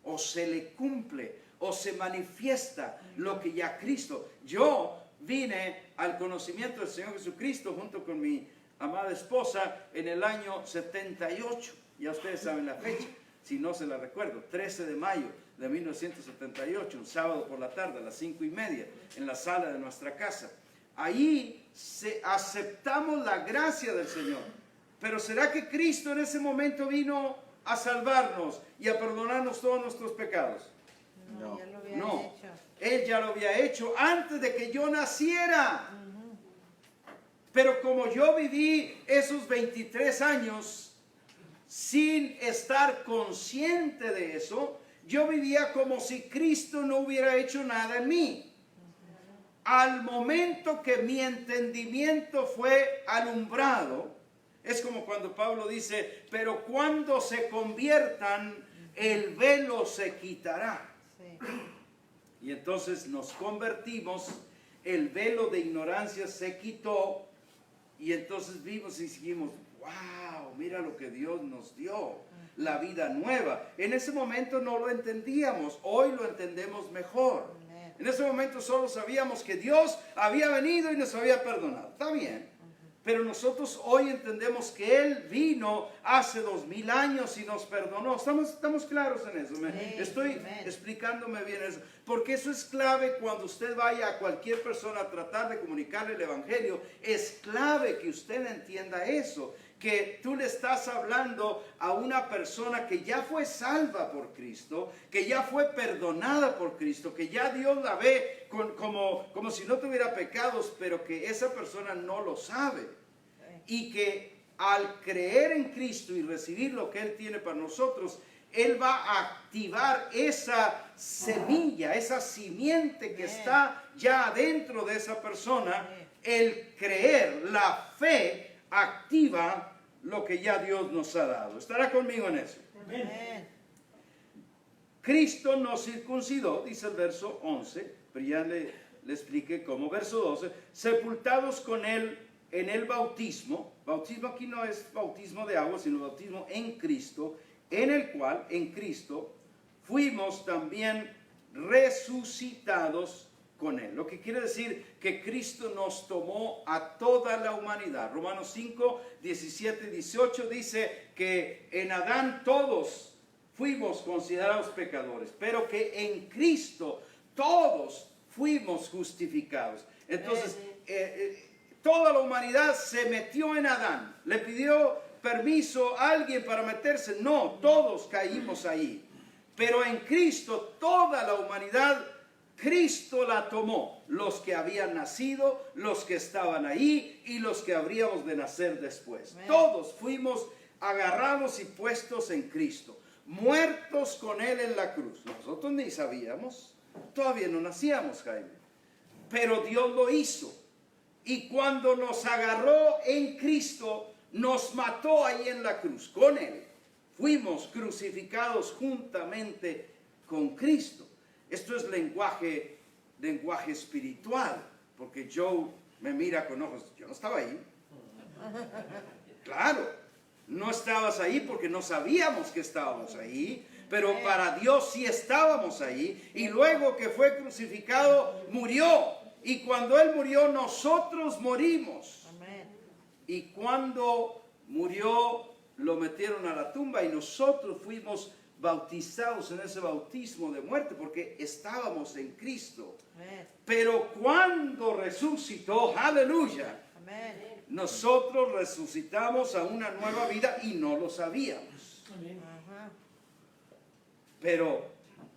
o se le cumple, o se manifiesta lo que ya Cristo. Yo vine al conocimiento del Señor Jesucristo junto con mi amada esposa en el año 78. Ya ustedes saben la fecha, si no se la recuerdo, 13 de mayo de 1978, un sábado por la tarde a las 5:30, en la sala de nuestra casa. Ahí aceptamos la gracia del Señor. Pero ¿será que Cristo en ese momento vino a salvarnos y a perdonarnos todos nuestros pecados? No, ya lo había No, hecho. Él ya lo había hecho antes de que yo naciera. Pero como yo viví esos 23 años sin estar consciente de eso, yo vivía como si Cristo no hubiera hecho nada en mí. Al momento que mi entendimiento fue alumbrado, es como cuando Pablo dice, pero cuando se conviertan, el velo se quitará. Sí. Y entonces nos convertimos, el velo de ignorancia se quitó, y entonces vimos y dijimos, wow, mira lo que Dios nos dio, la vida nueva. En ese momento no lo entendíamos, hoy lo entendemos mejor. En ese momento solo sabíamos que Dios había venido y nos había perdonado. Está bien. Pero nosotros hoy entendemos que Él vino hace 2000 años y nos perdonó. Estamos claros en eso. Estoy explicándome bien eso. Porque eso es clave cuando usted vaya a cualquier persona a tratar de comunicarle el Evangelio. Es clave que usted entienda eso. Que tú le estás hablando a una persona que ya fue salva por Cristo, que ya fue perdonada por Cristo, que ya Dios la ve como si no tuviera pecados, pero que esa persona no lo sabe. Y que al creer en Cristo y recibir lo que Él tiene para nosotros, Él va a activar esa semilla, esa simiente que está ya adentro de esa persona. El creer, la fe, activa lo que ya Dios nos ha dado. ¿Estará conmigo en eso? Amén. Cristo nos circuncidó, dice el verso 11, pero ya le expliqué cómo. Verso 12, sepultados con Él en el bautismo. Bautismo aquí no es bautismo de agua, sino bautismo en Cristo, en el cual, en Cristo, fuimos también resucitados con Él. Lo que quiere decir que Cristo nos tomó a toda la humanidad. Romanos 5, 17 y 18 dice que en Adán todos fuimos considerados pecadores, pero que en Cristo todos fuimos justificados. Entonces, toda la humanidad se metió en Adán. ¿Le pidió permiso a alguien para meterse? No, todos caímos ahí. Pero en Cristo toda la humanidad, Cristo la tomó, los que habían nacido, los que estaban ahí y los que habríamos de nacer después. Amén. Todos fuimos agarrados y puestos en Cristo, muertos con Él en la cruz. Nosotros ni sabíamos, todavía no nacíamos, Jaime, pero Dios lo hizo. Y cuando nos agarró en Cristo, nos mató ahí en la cruz, con Él. Fuimos crucificados juntamente con Cristo. Esto es lenguaje espiritual, porque Joe me mira con ojos, yo no estaba ahí. Claro, no estabas ahí porque no sabíamos que estábamos ahí, pero para Dios sí estábamos ahí. Y luego que fue crucificado, murió. Y cuando Él murió, nosotros morimos. Y cuando murió, lo metieron a la tumba y nosotros fuimos bautizados en ese bautismo de muerte porque estábamos en Cristo. Amén. Pero cuando resucitó, aleluya, amén, nosotros resucitamos a una nueva vida y no lo sabíamos. Amén. Pero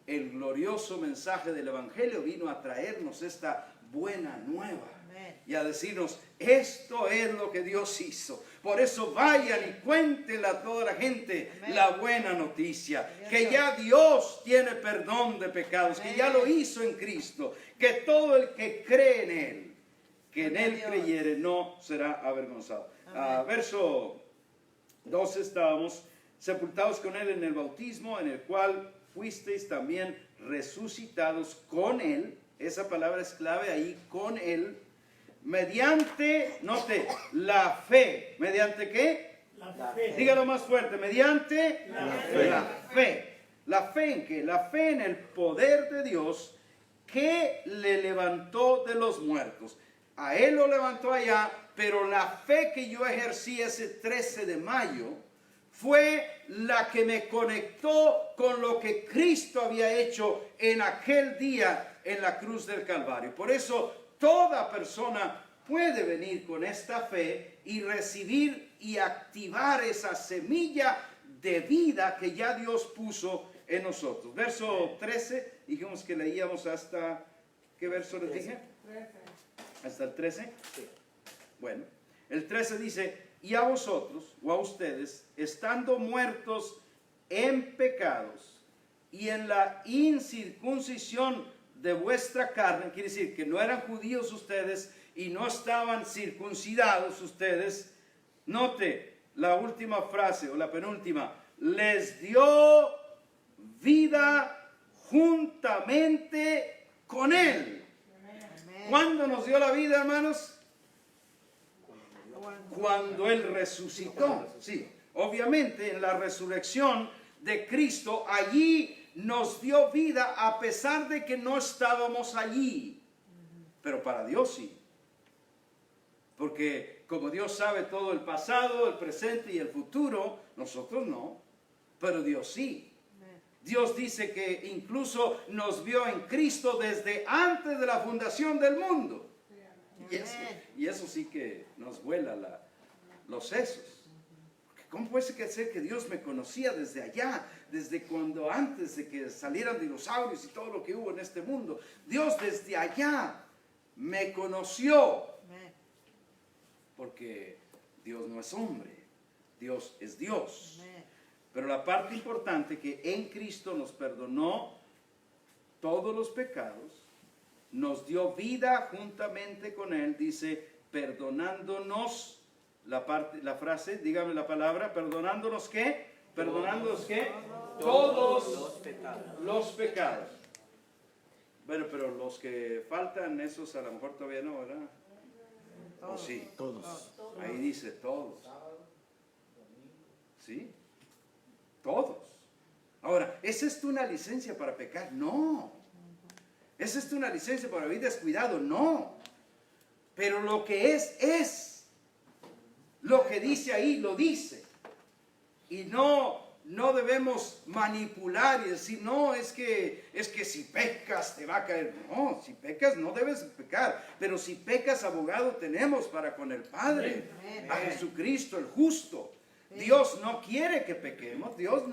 el glorioso mensaje del Evangelio vino a traernos esta buena nueva. Amén. Y a decirnos, esto es lo que Dios hizo. Por eso vayan y cuéntenle a toda la gente, amén, la buena noticia. Amén. Que ya Dios tiene perdón de pecados, amén, que ya lo hizo en Cristo. Que todo el que cree en Él, que amén, en Él creyere, no será avergonzado. Verso 12 estábamos, sepultados con Él en el bautismo, en el cual fuisteis también resucitados con Él. Esa palabra es clave ahí, con Él. Mediante, note, la fe. ¿Mediante qué? La fe. Dígalo más fuerte. Mediante la fe. La fe. ¿La fe en qué? La fe en el poder de Dios que le levantó de los muertos. A Él lo levantó allá, pero la fe que yo ejercí ese 13 de mayo fue la que me conectó con lo que Cristo había hecho en aquel día en la cruz del Calvario. Por eso toda persona puede venir con esta fe y recibir y activar esa semilla de vida que ya Dios puso en nosotros. Verso 13, dijimos que leíamos hasta, ¿qué verso les dije? 13. ¿Hasta el 13? Sí. Bueno, el 13 dice, y a vosotros, o a ustedes, estando muertos en pecados y en la incircuncisión de vuestra carne, quiere decir que no eran judíos ustedes y no estaban circuncidados ustedes. Note la última frase o la penúltima, les dio vida juntamente con Él. Amén. ¿Cuándo nos dio la vida, hermanos? Cuando Él resucitó. Sí, obviamente en la resurrección de Cristo, allí nos dio vida a pesar de que no estábamos allí. Pero para Dios sí. Porque como Dios sabe todo el pasado, el presente y el futuro, nosotros no, pero Dios sí. Dios dice que incluso nos vio en Cristo desde antes de la fundación del mundo. Y eso sí que nos vuela los sesos. Porque ¿cómo puede ser que Dios me conocía desde allá, desde cuando antes de que salieran dinosaurios y todo lo que hubo en este mundo? Dios desde allá me conoció. Porque Dios no es hombre, Dios es Dios. Pero la parte importante que en Cristo nos perdonó todos los pecados, nos dio vida juntamente con Él, dice, perdonándonos, la frase, dígame la palabra, perdonándonos ¿qué? Perdonándonos ¿qué? Todos los pecados. Bueno, pero los que faltan, esos a lo mejor todavía no, ¿verdad? ¿O sí? Todos. Ahí dice todos. ¿Sí? Todos. Ahora, ¿es esto una licencia para pecar? No. ¿Es esto una licencia para vivir descuidado? No. Pero lo que es. Lo que dice ahí, lo dice. Y no debemos manipular y decir, no, es que si pecas te va a caer. No, si pecas no debes pecar. Pero si pecas, abogado tenemos para con el Padre. A Jesucristo, el justo. Dios no quiere que pequemos. Dios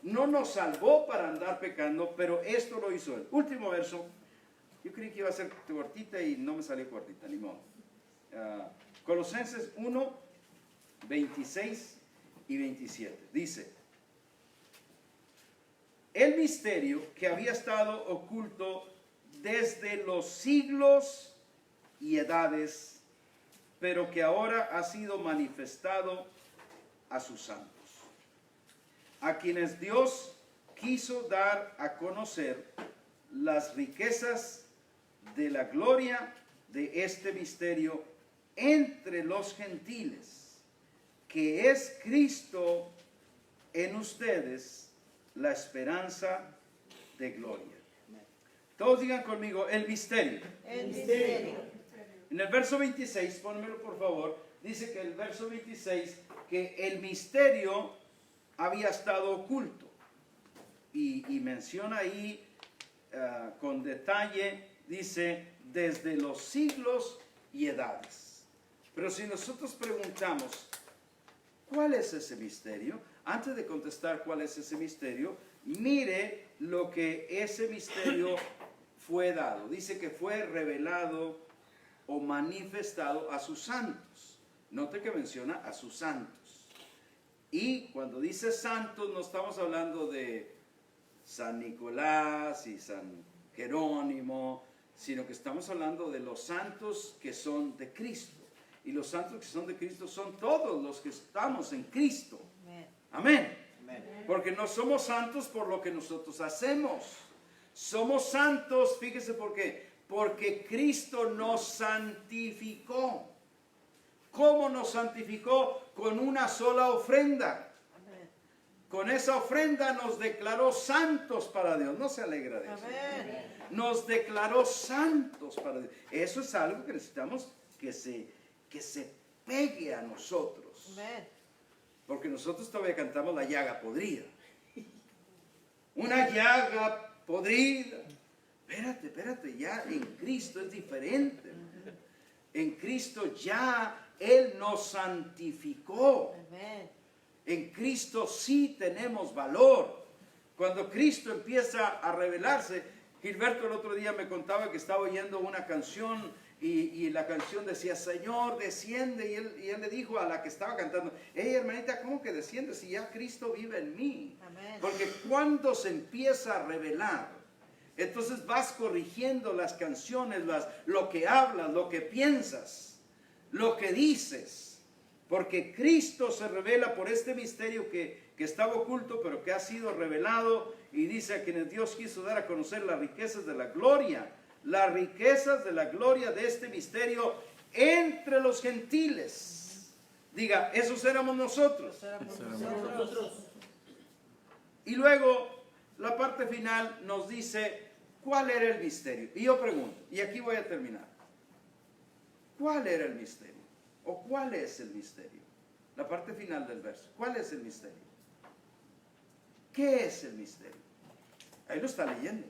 no nos salvó para andar pecando, pero esto lo hizo Él. Último verso. Yo creí que iba a ser cortita y no me salió cortita, ni modo. Colosenses 1, 26 y 27. Dice, el misterio que había estado oculto desde los siglos y edades, pero que ahora ha sido manifestado a sus santos, a quienes Dios quiso dar a conocer las riquezas de la gloria de este misterio entre los gentiles, que es Cristo en ustedes, la esperanza de gloria. Todos digan conmigo, el misterio. El misterio. En el verso 26, pónmelo por favor, dice que el verso 26, que el misterio había estado oculto. Y menciona ahí con detalle, dice, desde los siglos y edades. Pero si nosotros preguntamos, ¿cuál es ese misterio? Antes de contestar cuál es ese misterio, mire lo que ese misterio fue dado. Dice que fue revelado o manifestado a sus santos. Note que menciona a sus santos. Y cuando dice santos, no estamos hablando de San Nicolás y San Jerónimo, sino que estamos hablando de los santos que son de Cristo. Y los santos que son de Cristo son todos los que estamos en Cristo. Amén. Porque no somos santos por lo que nosotros hacemos. Somos santos, fíjese por qué. Porque Cristo nos santificó. ¿Cómo nos santificó? Con una sola ofrenda. Con esa ofrenda nos declaró santos para Dios. ¿No se alegra de eso? Nos declaró santos para Dios. Eso es algo que necesitamos que se pegue a nosotros. Porque nosotros todavía cantamos la llaga podrida. Una llaga podrida. Espérate, ya en Cristo es diferente. En Cristo ya Él nos santificó. En Cristo sí tenemos valor. Cuando Cristo empieza a revelarse, Gilberto el otro día me contaba que estaba oyendo una canción y la canción decía, Señor, desciende. Y él le dijo a la que estaba cantando, hey hermanita, ¿cómo que desciende si ya Cristo vive en mí? Porque cuando se empieza a revelar, entonces vas corrigiendo las canciones, lo que hablas, lo que piensas, lo que dices. Porque Cristo se revela por este misterio que estaba oculto, pero que ha sido revelado. Y dice a quienes Dios quiso dar a conocer las riquezas de la gloria. Las riquezas de la gloria de este misterio entre los gentiles. Diga, esos éramos nosotros. Y luego la parte final nos dice cuál era el misterio. Y yo pregunto, y aquí voy a terminar. ¿Cuál era el misterio? ¿O cuál es el misterio? La parte final del verso. ¿Cuál es el misterio? ¿Qué es el misterio? Ahí lo está leyendo.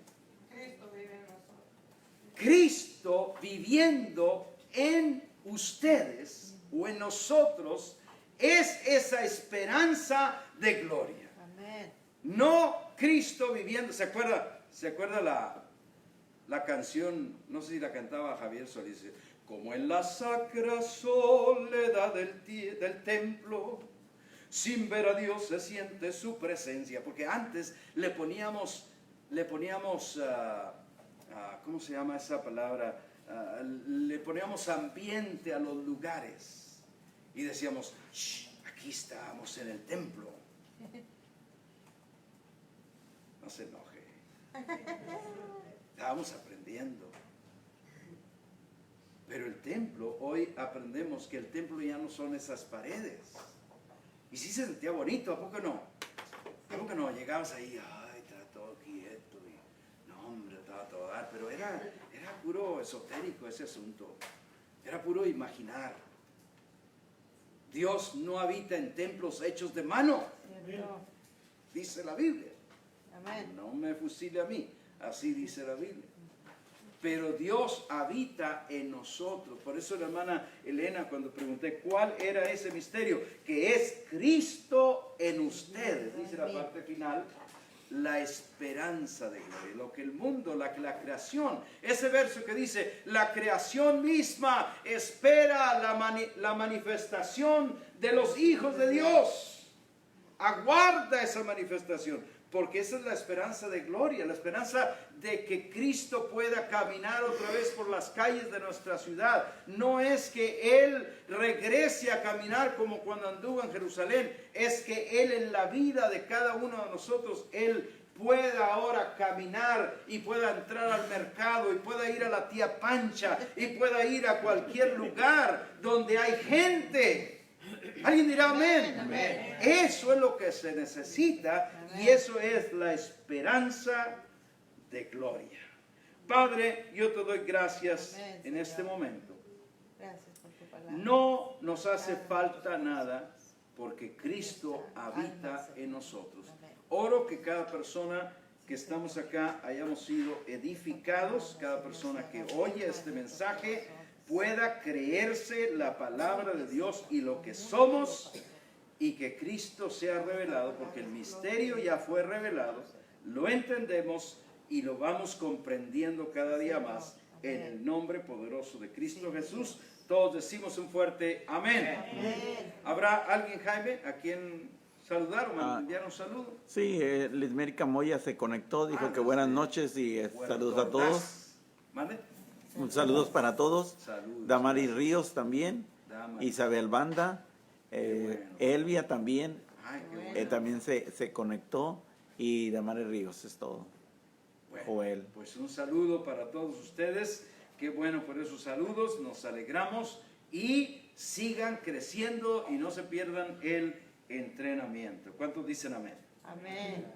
Cristo vive en nosotros. Cristo viviendo en ustedes o en nosotros es esa esperanza de gloria. Amén. No Cristo viviendo. ¿Se acuerda la canción? No sé si la cantaba Javier Solís. Como en la sacra soledad del templo, sin ver a Dios se siente su presencia. Porque antes le poníamos ¿cómo se llama esa palabra? Le poníamos ambiente a los lugares. Y decíamos, "Shh, aquí estamos en el templo". No se enoje. Estábamos aprendiendo. Pero el templo, hoy aprendemos que el templo ya no son esas paredes. Y sí se sentía bonito, ¿a poco no? ¿A poco no? Llegabas ahí, ay, estaba todo quieto. Y, no, hombre, estaba todo dar. Pero era puro esotérico ese asunto. Era puro imaginar. Dios no habita en templos hechos de mano, Cierto. dice la Biblia. Amén. No me fusile a mí, así dice la Biblia. Pero Dios habita en nosotros. Por eso la hermana Elena, cuando pregunté cuál era ese misterio, que es Cristo en ustedes, dice la parte final, la esperanza de gloria. Lo que el mundo, la creación, ese verso que dice, la creación misma espera la manifestación de los hijos de Dios. Aguarda esa manifestación. Porque esa es la esperanza de gloria, la esperanza de que Cristo pueda caminar otra vez por las calles de nuestra ciudad. No es que Él regrese a caminar como cuando anduvo en Jerusalén, es que Él en la vida de cada uno de nosotros, Él pueda ahora caminar y pueda entrar al mercado y pueda ir a la tía Pancha y pueda ir a cualquier lugar donde hay gente. Alguien dirá amén. Amén. Eso es lo que se necesita y eso es la esperanza de gloria. Padre, yo te doy gracias Amén, en este Señor. momento. Gracias por tu palabra. No nos hace falta nada porque Cristo habita en nosotros. Oro que cada persona que estamos acá hayamos sido edificados, cada persona que oye este mensaje pueda creerse la palabra de Dios y lo que somos y que Cristo sea revelado, porque el misterio ya fue revelado, lo entendemos y lo vamos comprendiendo cada día más en el nombre poderoso de Cristo Jesús. Todos decimos un fuerte amén. Amén. ¿Habrá alguien, Jaime, a quien saludar o enviar un saludo? Sí, Lismérica Moya se conectó, dijo que buenas noches y Bueno, saludos a todos. ¿Mande? Saludos para todos. Saludos. Damaris Ríos también. Damaris. Isabel Banda. bueno. Elvia también. Ay, qué bueno. También se conectó. Y Damaris Ríos, es todo. Bueno, Joel. pues un saludo para todos ustedes. Qué bueno por esos saludos. Nos alegramos y sigan creciendo y no se pierdan el entrenamiento. ¿Cuántos dicen amén? Amén.